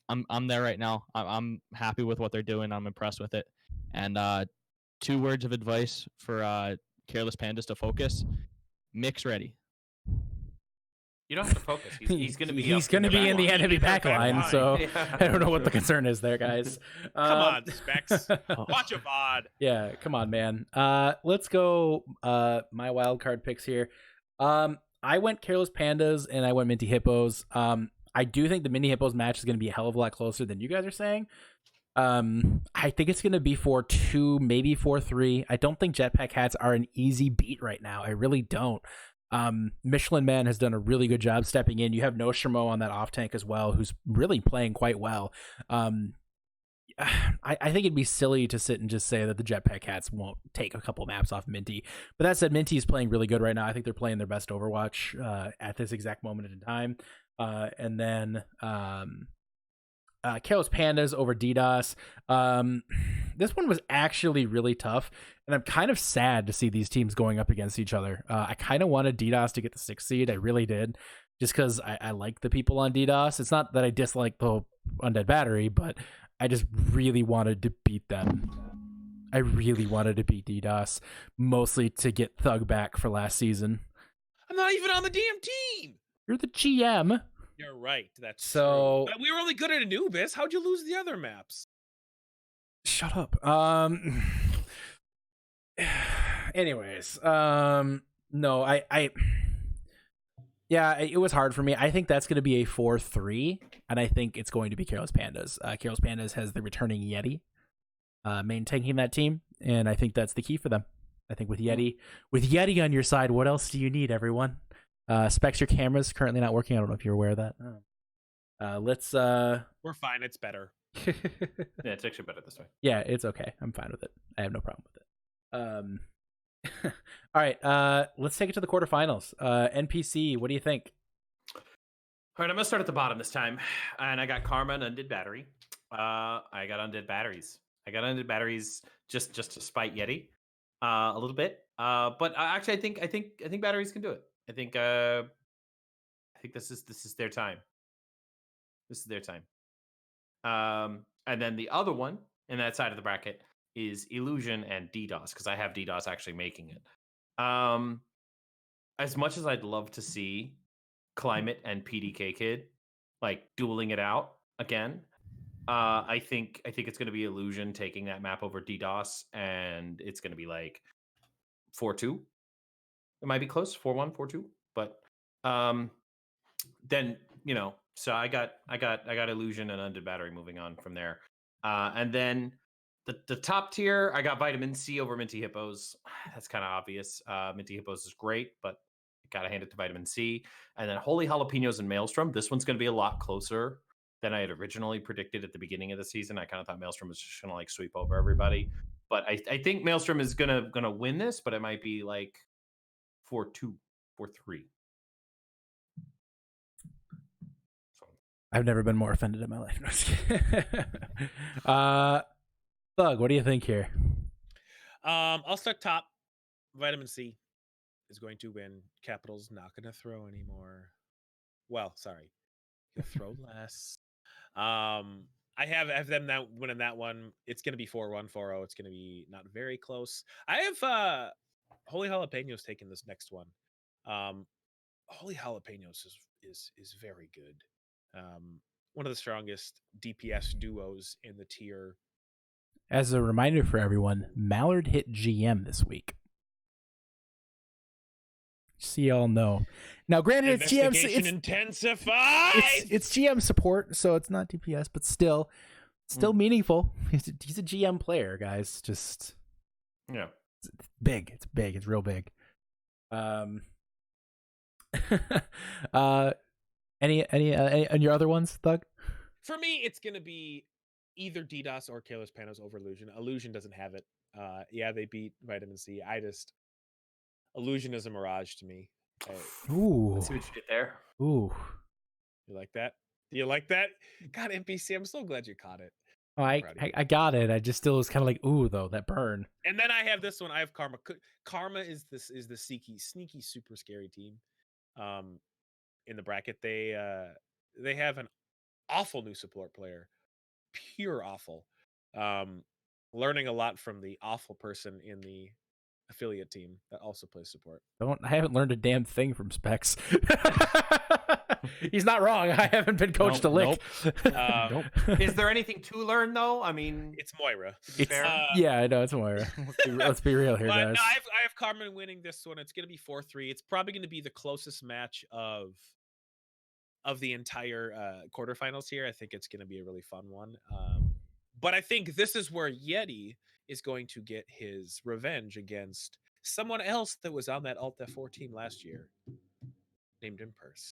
I'm there right now. I'm happy with what they're doing. I'm impressed with it. And 2 words of advice for Careless Pandas to focus: mix ready. You don't have to focus. He's going to be. He's going to be in the enemy back line, so Yeah. I don't know what the concern is there, guys. Come on, Specs. Watch a VOD. Yeah, come on, man. Let's go. My wild card picks here. I went Careless Pandas and I went Minty Hippos. I do think the Minty Hippos match is going to be a hell of a lot closer than you guys are saying. I think it's going to be 4-2, maybe 4-3. I don't think Jetpack Cats are an easy beat right now. I really don't. Michelin Man has done a really good job stepping in. You have No Shermo on that off tank as well, who's really playing quite well. I think it'd be silly to sit and just say that the Jetpack Cats won't take a couple maps off Minty. But that said, Minty is playing really good right now. I think they're playing their best Overwatch at this exact moment in time. And then Careless Pandas over DDoS. This one was actually really tough, and I'm kind of sad to see these teams going up against each other. I kind of wanted DDoS to get the 6th seed. I really did, just because I like the people on DDoS. It's not that I dislike the Undead Battery, but I just really wanted to beat them. I really wanted to beat DDoS, mostly to get Thug back for last season. I'm not even on the damn team. You're the GM. You're right. That's So- true. But we were only good at Anubis. How'd you lose the other maps? Shut up. Anyways, no, yeah, it was hard for me. I think that's going to be a 4-3, and I think it's going to be Careless Pandas. Careless Pandas has the returning Yeti, maintaining that team, and I think that's the key for them. I think with Yeti on your side, what else do you need, everyone? Specs, your camera's currently not working. I don't know if you're aware of that. Let's. We're fine. It's better. Yeah, it's actually better this way. Yeah, it's okay. I'm fine with it. I have no problem with it. All right, let's take it to the quarterfinals. NPC, what do you think? All right, I'm gonna start at the bottom this time, and I got Karma and Undead Battery. I got Undead Batteries. I got Undead Batteries just to spite Yeti a little bit. But actually, I think Batteries can do it. I think this is their time. This is their time. And then the other one in that side of the bracket is Illusion and DDoS, because I have DDoS actually making it. As much as I'd love to see Climate and PDK Kid like dueling it out again, I think it's going to be Illusion taking that map over DDoS, and it's going to be like 4-2. It might be close, 4-1, 4-2, but then so I got Illusion and Undead Battery moving on from there, and then the top tier, I got Vitamin C over Minty Hippos. That's kind of obvious. Minty Hippos is great, but gotta hand it to Vitamin C. And then Holy Jalapenos and Maelstrom. This one's gonna be a lot closer than I had originally predicted at the beginning of the season. I kind of thought Maelstrom was just gonna like sweep over everybody, but I think Maelstrom is gonna win this, but it might be like 4-2, 4-3. I've never been more offended in my life. No, just kidding. Thug, what do you think here? I'll start top. Vitamin C is going to win. Capital's not going to throw anymore. Well, sorry, he'll throw less. I have them now winning that one. It's going to be 4-1, 4-0. It's going to be not very close. I have Holy Jalapenos taking this next one. Holy Jalapenos is very good. One of the strongest DPS duos in the tier. As a reminder for everyone, Mallard hit GM this week. So y'all know. Now, granted, it's GM. Investigation intensifies. It's GM support, so it's not DPS, but still meaningful. He's a GM player, guys. Just yeah, it's big. It's big. It's real big. Any on your other ones, Thug? For me, it's gonna be either DDoS or Careless Panos over Illusion. Illusion doesn't have it. Yeah, they beat Vitamin C. Illusion is a mirage to me. Ooh. Let's see what you did there. Ooh. You like that? Do you like that? God, NPC, I'm so glad you caught it. Oh, I got it. I just still was kind of like, ooh, though, that burn. And then I have this one. I have Karma. Karma is the sneaky, super scary team. In the bracket, they have an awful new support player, pure awful. Learning a lot from the awful person in the affiliate team that also plays support. I haven't learned a damn thing from Specs. He's not wrong. I haven't been coached a lick. Nope. Is there anything to learn though? I mean, it's Moira. Yeah, I know it's Moira. Let's be real here, guys. No, I have Carmen winning this one. It's going to be 4-3. It's probably going to be the closest match of the entire quarterfinals here. I think it's going to be a really fun one. But I think this is where Yeti is going to get his revenge against someone else that was on that Alt F4 team last year, named Impers.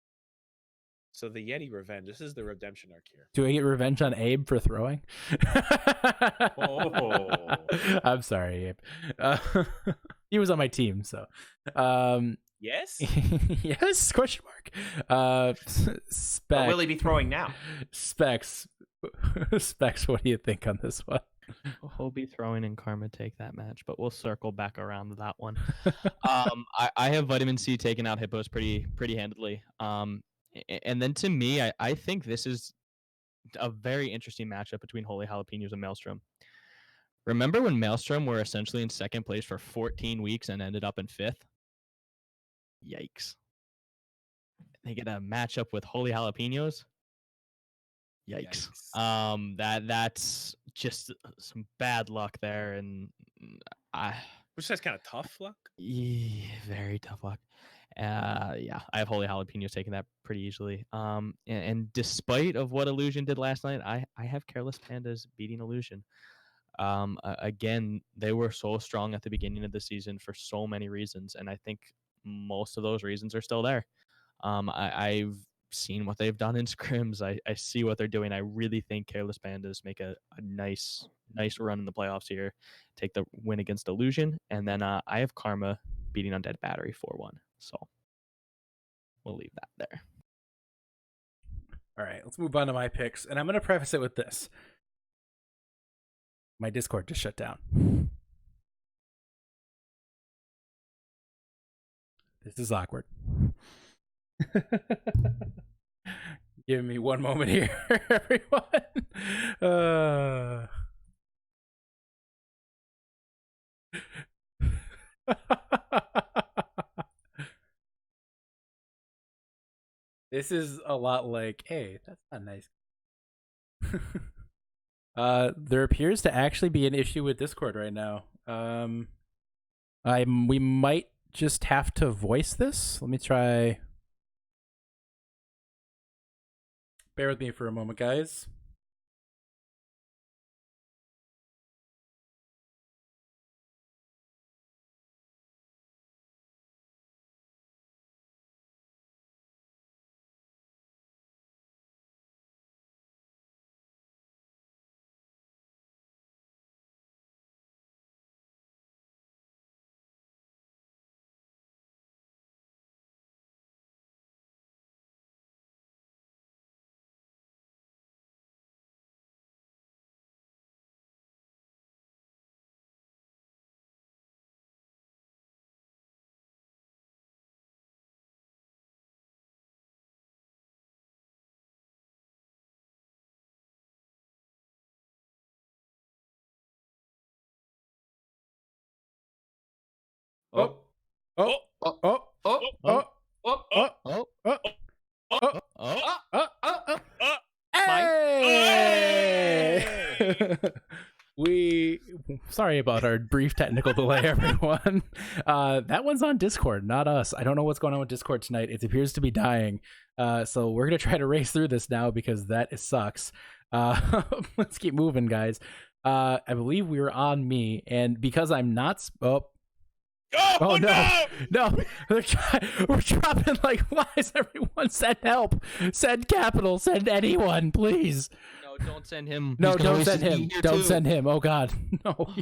So the Yeti revenge. This is the redemption arc here. Do I get revenge on Abe for throwing? Oh. I'm sorry, Abe. He was on my team, so. Yes? Yes? Question mark. Specs. Will he be throwing now? Specs. Specs, what do you think on this one? He'll be throwing and Karma take that match, but we'll circle back around to that one. I have Vitamin C taking out Hippos pretty handedly. And then to me, I think this is a very interesting matchup between Holy Jalapenos and Maelstrom. Remember when Maelstrom were essentially in second place for 14 weeks and ended up in 5th? Yikes. They get a matchup with Holy Jalapenos. Yikes. That's just some bad luck there, and which is kind of tough luck. Yeah, very tough luck. Yeah, I have Holy Jalapenos taking that pretty easily. And despite of what Illusion did last night, I have Careless Pandas beating Illusion. Again, they were so strong at the beginning of the season for so many reasons, and I think most of those reasons are still there. I've seen what they've done in scrims. I see what they're doing. I really think Careless Pandas make a nice run in the playoffs here, take the win against Illusion, and then I have Karma beating Undead Battery 4-1. So we'll leave that there. All right, let's move on to my picks, and I'm going to preface it with this. My Discord just shut down. This is awkward. Give me one moment here, everyone. This is a lot like, hey, that's not nice. There appears to actually be an issue with Discord right now. We might just have to voice this. Let me try. Bear with me for a moment, guys. Sorry about our brief technical delay, everyone. That one's on Discord, not us. I don't know what's going on with Discord tonight. It appears to be dying. So we're gonna try to race through this now because that sucks. Let's keep moving, guys. I believe we were on me, and because I'm not Oh no! We're dropping like flies. Everyone, send help! Send capital! Send anyone, please! No, don't send him. No, don't send him. Don't send him. Oh god, no.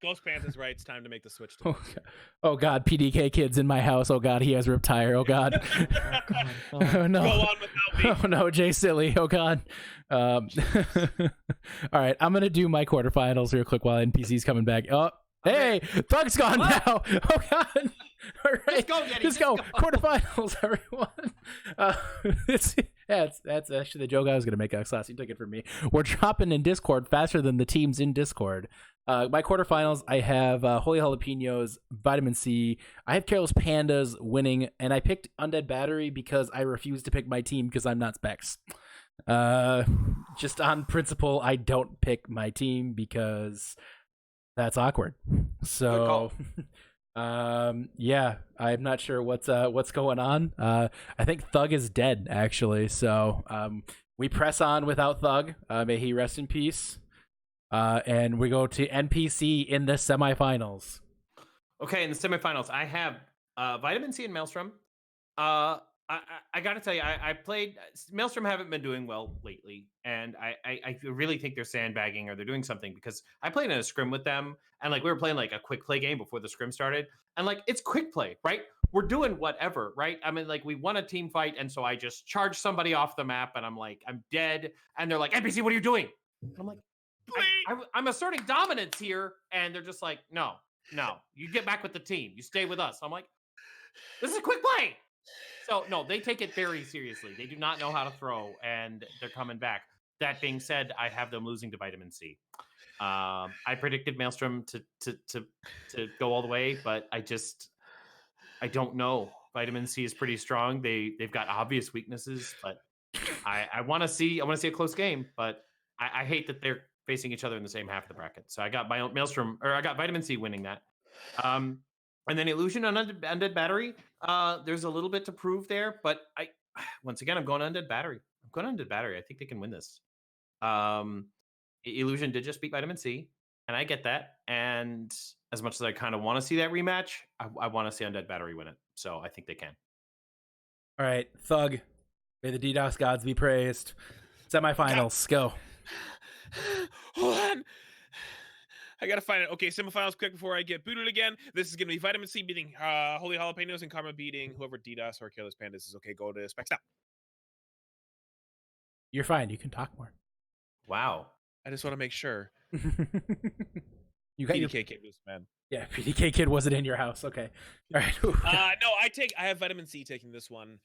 Ghost Pants is right. It's time to make the switch. To oh god, PDK kid's in my house. Oh god, he has ripped tire. Oh god. Oh no. Go on without me. Oh no, Jay Silly. Oh god. All right, I'm gonna do my quarterfinals real quick while NPC's coming back. Oh. Hey, Thug's gone now. Oh god! All right, just go. Quarterfinals, everyone. That's actually the joke I was gonna make. Class, you took it from me. We're dropping in Discord faster than the teams in Discord. My quarterfinals, I have Holy Jalapenos, Vitamin C. I have Careless Pandas winning, and I picked Undead Battery because I refuse to pick my team because I'm not Specs. Just on principle, I don't pick my team because that's awkward. So, yeah, I'm not sure what's going on. I think Thug is dead, actually. So, we press on without Thug. May he rest in peace. And we go to NPC in the semifinals. Okay, in the semifinals, I have Vitamin C and Maelstrom. I got to tell you, I played Maelstrom. Haven't been doing well lately, and I really think they're sandbagging or they're doing something because I played in a scrim with them, and like we were playing like a quick play game before the scrim started, and like it's quick play, right? We're doing whatever, right? I mean, like we won a team fight, and so I just charged somebody off the map, and I'm like, I'm dead, and they're like, NPC, what are you doing? And I'm like, I'm asserting dominance here, and they're just like, no, you get back with the team, you stay with us. I'm like, this is a quick play. So, no, they take it very seriously. They do not know how to throw, and they're coming back. That being said, I have them losing to Vitamin C. I predicted Maelstrom to go all the way, but I don't know. Vitamin C is pretty strong. They've got obvious weaknesses, but I want to see a close game. But I hate that they're facing each other in the same half of the bracket. So I got Maelstrom, or I got Vitamin C winning that. And then Illusion on Undead Battery. There's a little bit to prove there, but once again I'm going Undead Battery. I think they can win this. Illusion did just beat Vitamin C, and I get that. And as much as I kind of want to see that rematch, I want to see Undead Battery win it. So I think they can. All right, Thug. May the DDoS gods be praised. Semifinals, go. Hold on. I gotta find it. Okay, semifinals quick before I get booted again. This is gonna be Vitamin C beating Holy Jalapenos and Karma beating whoever DDoS or Careless Pandas is. Okay, go to specs now. You're fine. You can talk more. Wow. I just want to make sure. You got PDK your kid was man. Yeah, PDK kid wasn't in your house. Okay. All right. No, I have Vitamin C taking this one.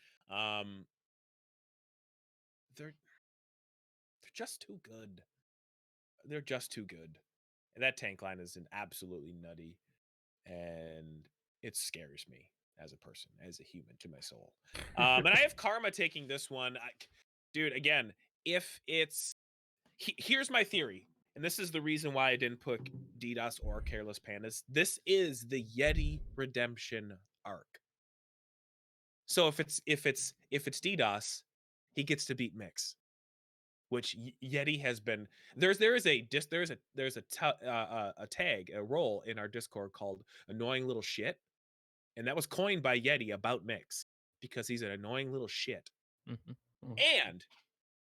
They're just too good. They're just too good. And that tank line is an absolutely nutty, and it scares me as a person, as a human, to my soul. And I have Karma taking this one. Dude, again, if it's here's my theory, and this is the reason why I didn't put DDoS or Careless Pandas. This is the Yeti redemption arc. So if it's DDoS, he gets to beat Mix, which Yeti has been. There's a tag, a role in our Discord called "Annoying Little Shit," and that was coined by Yeti about Mix because he's an annoying little shit. And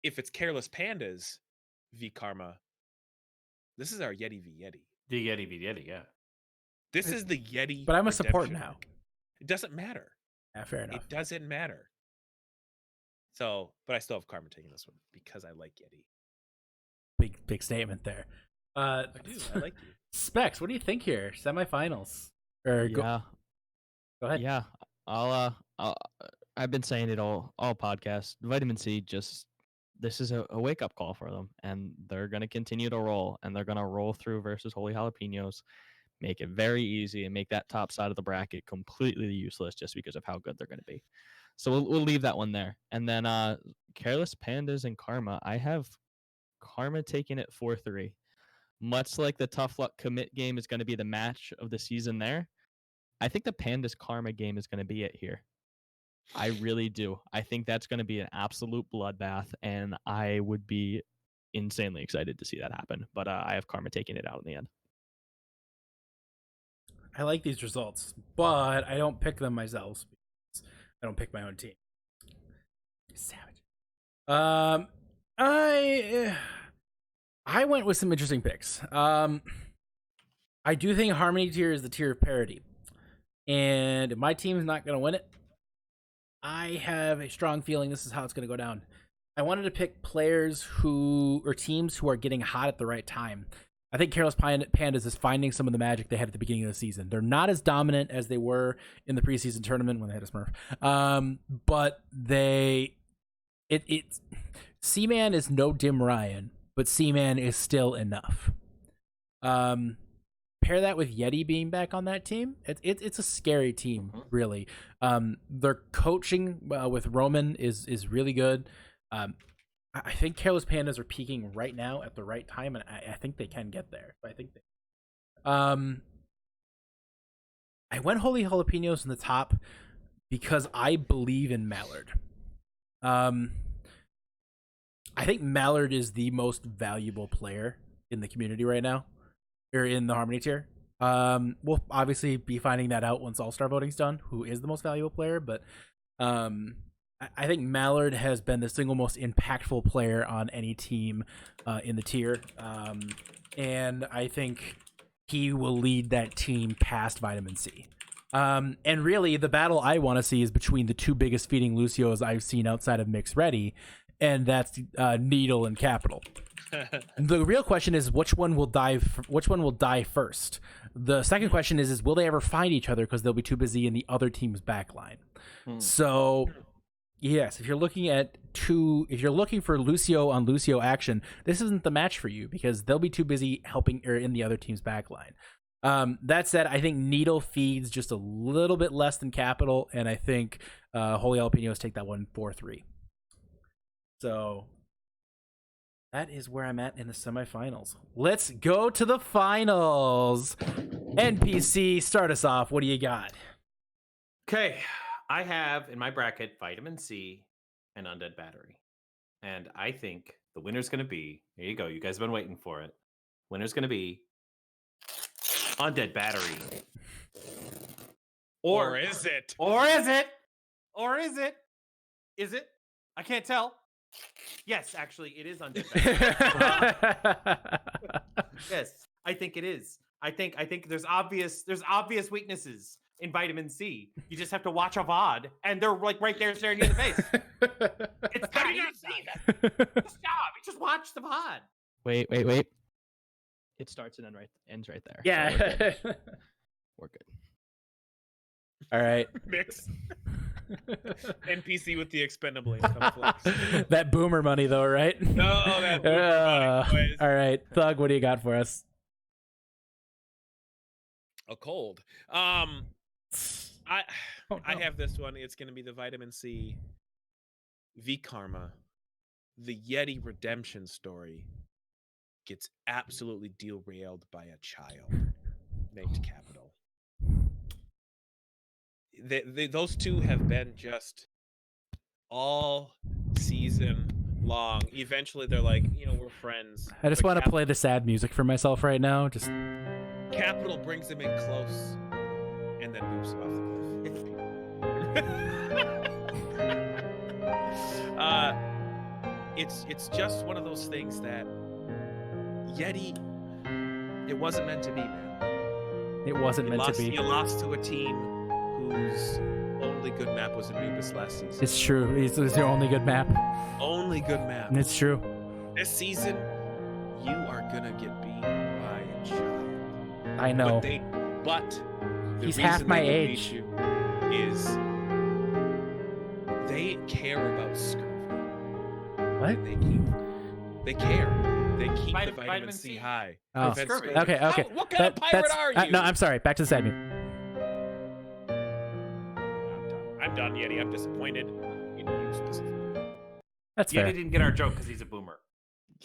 if it's Careless Pandas v Karma, this is our Yeti v Yeti. The Yeti v Yeti, yeah. This is the Yeti. But I'm a support redemption now. arc. It doesn't matter. Yeah, fair enough. It doesn't matter. So, but I still have Karma taking this one because I like Yeti. Big statement there. I do. I like you. Specs, what do you think here? Semifinals. Or Yeah. Go ahead. Yeah. I've been saying it all podcast. Vitamin C this is a wake up call for them, and they're going to continue to roll, and they're going to roll through versus Holy Jalapenos, make it very easy, and make that top side of the bracket completely useless just because of how good they're going to be. So we'll leave that one there. And then Careless Pandas and Karma, I have Karma taking it 4-3. Much like the Tough Luck Commit game is going to be the match of the season there, I think the Pandas Karma game is going to be it here. I really do. I think that's going to be an absolute bloodbath, and I would be insanely excited to see that happen. But I have Karma taking it out in the end. I like these results, but I don't pick them myself. I don't pick my own team. Savage. I went with some interesting picks. I do think Harmony tier is the tier of parity, and if my team is not going to win it, I have a strong feeling this is how it's going to go down. I wanted to pick players or teams who are getting hot at the right time. I think Careless Pandas is finding some of the magic they had at the beginning of the season. They're not as dominant as they were in the preseason tournament when they had a Smurf. But C-Man is no Dim Ryan, but C-Man is still enough. Pair that with Yeti being back on that team, it's a scary team, really. Their coaching with Roman is really good. I think Careless Pandas are peaking right now at the right time, and I think they can get there. I think I went Holy Jalapenos in the top because I believe in Mallard. I think Mallard is the most valuable player in the community right now, or in the Harmony tier. We'll obviously be finding that out once All-Star voting's done, who is the most valuable player, but I think Mallard has been the single most impactful player on any team in the tier, and I think he will lead that team past Vitamin C. And really, the battle I want to see is between the two biggest feeding Lucios I've seen outside of Mix Ready, and that's Needle and Capital. The real question is which one will die first. The second question is will they ever find each other because they'll be too busy in the other team's backline. So yes, if you're looking at if you're looking for Lucio on Lucio action, this isn't the match for you because they'll be too busy helping or in the other team's backline. That said, I think Needle feeds just a little bit less than Capital, and I think Holy Jalapenos take that one 4-3. So that is where I'm at in the semifinals. Let's go to the finals. NPC, start us off. What do you got? Okay, I have in my bracket Vitamin C and Undead Battery. And I think the winner's going to be, here you go, you guys have been waiting for it. Winner's going to be Undead Battery. Or is it? Or is it? Or is it? Is it? I can't tell. Yes, actually, it is Undead Battery. Yes, I think it is. I think there's obvious weaknesses in Vitamin C. You just have to watch a VOD, and they're like right there staring you in the face. It's How do you not see that? Just stop. You just watch the VOD. Wait. It starts and ends right there. Yeah. So we're good. All right. Mix. NPC with the expendable income flex. That boomer money, though, right? No, that boomer money, boys. All right. Thug, what do you got for us? A cold. I have this one. It's going to be the Vitamin C V Karma. The Yeti redemption story gets absolutely derailed by a child named Capital. Those two have been just all season long. Eventually, they're like, we're friends. I just But want to play the sad music for myself right now. Just Capital brings him in close and then moves him off the cliff. It's just one of those things that Yeti, it wasn't meant to be, man. it wasn't meant to be. You lost to a team whose only good map was Anubis last season. It's true. It's your only good map. Only good map. It's true. This season, you are gonna get beat by a child. I know. But the He's reason half my they will beat age. you is they care about scurvy. What? They care. They keep the Vitamin vitamin C. C high. Oh. Prevent Scurvy. scurvy. Okay. What kind of pirate are you? No, I'm sorry. Back to the sad music. I'm done, Yeti. I'm disappointed in you specifically. That's Yeti fair. didn't get our joke because he's a boomer.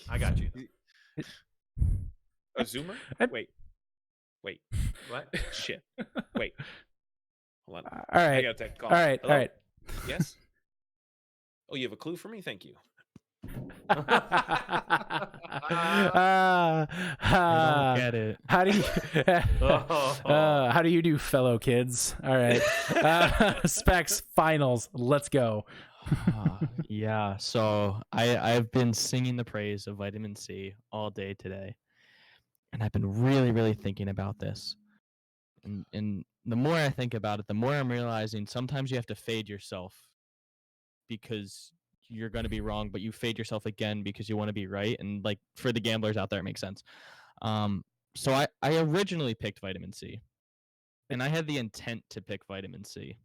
I got you. A zoomer? Wait. What? Shit. Wait. Hold on. All I right. gotta take a call. All right. Hello? All right. Yes? Oh, you have a clue for me? Thank you. I don't get it. How do you do, fellow kids? All right. Specs finals. Let's go. Yeah, so I've been singing the praise of vitamin C all day today, and I've been really thinking about this. And the more I think about it, the more I'm realizing sometimes you have to fade yourself because you're going to be wrong, but you fade yourself again because you want to be right. And like for the gamblers out there, it makes sense. So I originally picked vitamin C, and I had the intent to pick vitamin C.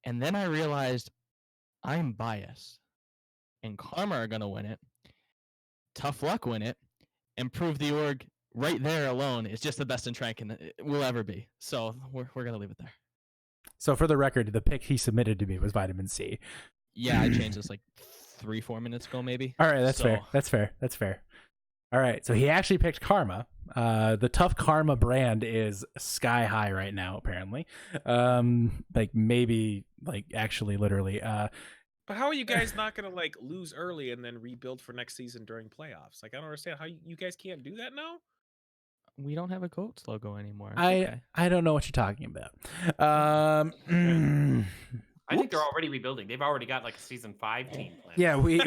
And then I realized I'm biased, and Karma are going to win it. Tough Luck win it, and prove the org right there alone is just the best in Trank and will ever be. So we're going to leave it there. So for the record, the pick he submitted to me was vitamin C. Yeah, I changed this like 3-4 minutes ago, maybe. All right, that's fair. That's fair. All right, so he actually picked Karma. The Tough Karma brand is sky high right now, apparently. Actually, literally. But how are you guys not gonna like lose early and then rebuild for next season during playoffs? Like I don't understand how you guys can't do that now. We don't have a Goats logo anymore. I don't know what you're talking about. I think they're already rebuilding. They've already got like a season 5 team plan. Yeah, you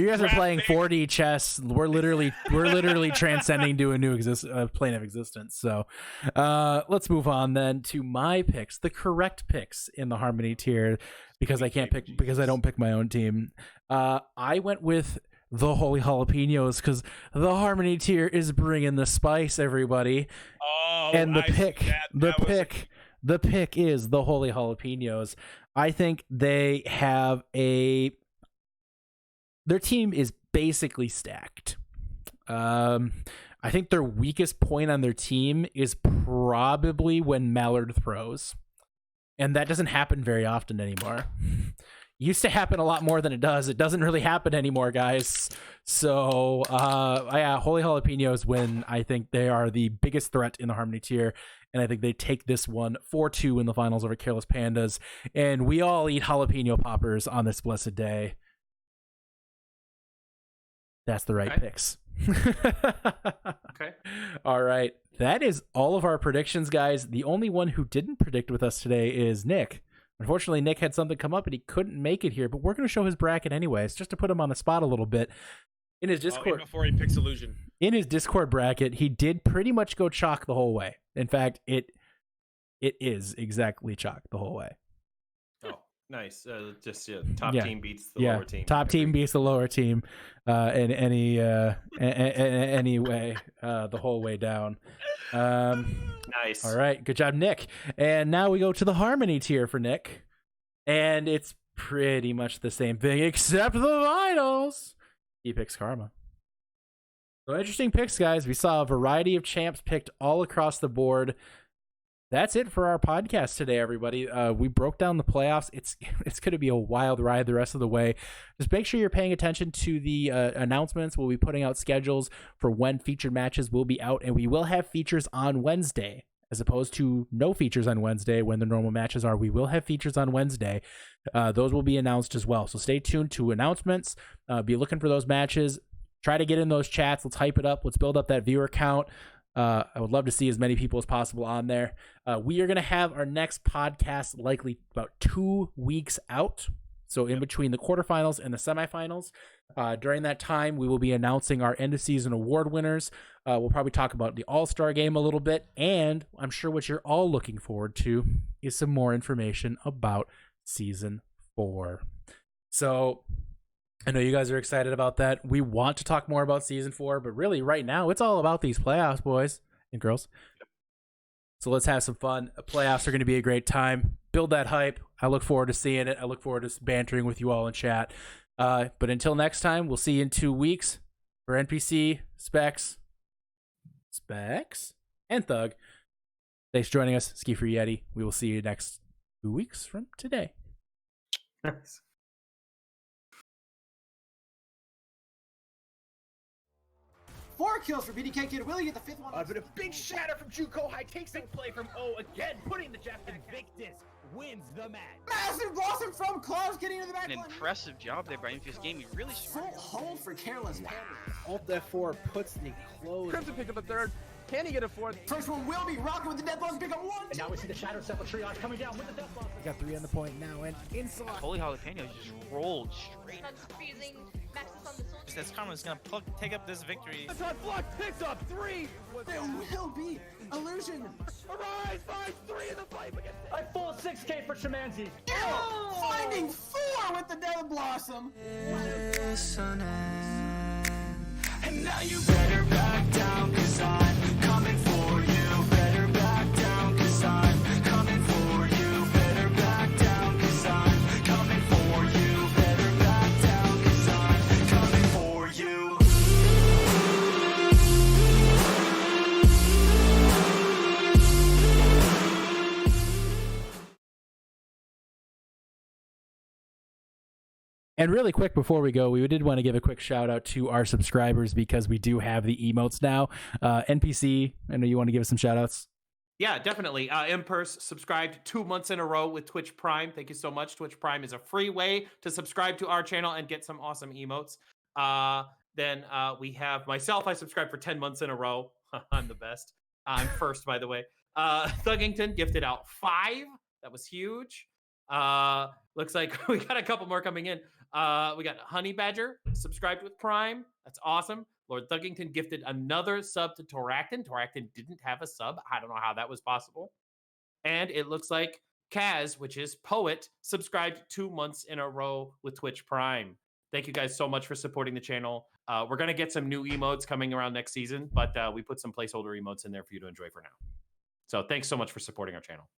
guys are playing 4D chess. We're literally transcending to a new plane of existence. So, let's move on then to my picks, the correct picks in the Harmony tier, because I don't pick my own team. I went with the Holy Jalapenos because the Harmony tier is bringing the spice, everybody. Oh, and the the pick is the Holy Jalapenos. I think they have their team is basically stacked. I think their weakest point on their team is probably when Mallard throws. And that doesn't happen very often anymore. Used to happen a lot more than it does. It doesn't really happen anymore, guys. So, yeah, Holy Jalapenos win. I think they are the biggest threat in the Harmony tier. And I think they take this one 4-2 in the finals over Careless Pandas. And we all eat jalapeno poppers on this blessed day. That's the right picks. Okay. All right. That is all of our predictions, guys. The only one who didn't predict with us today is Nick. Unfortunately, Nick had something come up and he couldn't make it here, but we're going to show his bracket anyways, just to put him on the spot a little bit. In his Discord, before he picks Illusion. In his Discord bracket, he did pretty much go chalk the whole way. In fact, it is exactly chalk the whole way. Oh, nice. Just top team beats the lower team. Top team beats the lower team in any way, the whole way down. Nice. All right, good job, Nick. And now we go to the Harmony tier for Nick, and it's pretty much the same thing except the finals. He picks Karma. So interesting picks, guys. We saw a variety of champs picked all across the board. That's it for our podcast today, everybody. We broke down the playoffs. It's going to be a wild ride the rest of the way. Just make sure you're paying attention to the announcements. We'll be putting out schedules for when featured matches will be out, and we will have features on Wednesday, as opposed to no features on Wednesday when the normal matches are. We will have features on Wednesday. Those will be announced as well. So stay tuned to announcements. Be looking for those matches. Try to get in those chats. Let's hype it up. Let's build up that viewer count. I would love to see as many people as possible on there. We are going to have our next podcast likely about 2 weeks out. So in between the quarterfinals and the semifinals. During that time, we will be announcing our end of season award winners. We'll probably talk about the All-Star game a little bit. And I'm sure what you're all looking forward to is some more information about season 4. So I know you guys are excited about that. We want to talk more about season 4, but really right now it's all about these playoffs, boys and girls. So let's have some fun. Playoffs are going to be a great time. Build that hype. I look forward to seeing it. I look forward to bantering with you all in chat. But until next time, we'll see you in 2 weeks. For NPC, Specs, and Thug. Thanks for joining us. Ski for Yeti. We will see you next 2 weeks from today. Nice. 4 kills for BDK Kid. Will you get the 5th one? But a big shatter from Juco High takes big play from O again, putting the Jack and Victus wins the match. Massive blossom from Klaus getting into the back An line. impressive job there by Infuse Gaming. Really smart. Full hold for Careless Pandas. Alt F4 puts the close. Crimson pick up a third. Can he get a fourth? First one will be rocking with the death blossom. Pick up 1. And now we see the Shadow Sepulchre triage coming down with the death blossom. We got 3 on the point now, and inside. Holy Jalapenos just rolled straight. Says Karma's gonna take up this victory. Flock picks up 3. There will be illusion. Arise, finds 3 in the fight against a full 6K for Shamanzi. Finding 4 with the death blossom. And now you better back down, 'cause I'm coming for you. Better back down, 'cause I'm coming for you. Better back down, 'cause I'm coming for you. Better back down, 'cause I'm coming for you. And really quick before we go, we did want to give a quick shout out to our subscribers because we do have the emotes now. NPC, I know you want to give us some shout outs. Yeah, definitely. Impers subscribed 2 months in a row with Twitch Prime. Thank you so much. Twitch Prime is a free way to subscribe to our channel and get some awesome emotes. Then we have myself. I subscribed for 10 months in a row. I'm the best. I'm first, by the way. Thuggington gifted out 5. That was huge. Looks like we got a couple more coming in. We got Honey Badger subscribed with Prime. That's awesome. Lord Thuggington gifted another sub to Toracton. Toracton didn't have a sub. I don't know how that was possible. And it looks like Kaz, which is Poet, subscribed 2 months in a row with Twitch Prime. Thank you guys so much for supporting the channel. We're going to get some new emotes coming around next season, but we put some placeholder emotes in there for you to enjoy for now. So thanks so much for supporting our channel.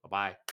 Bye bye.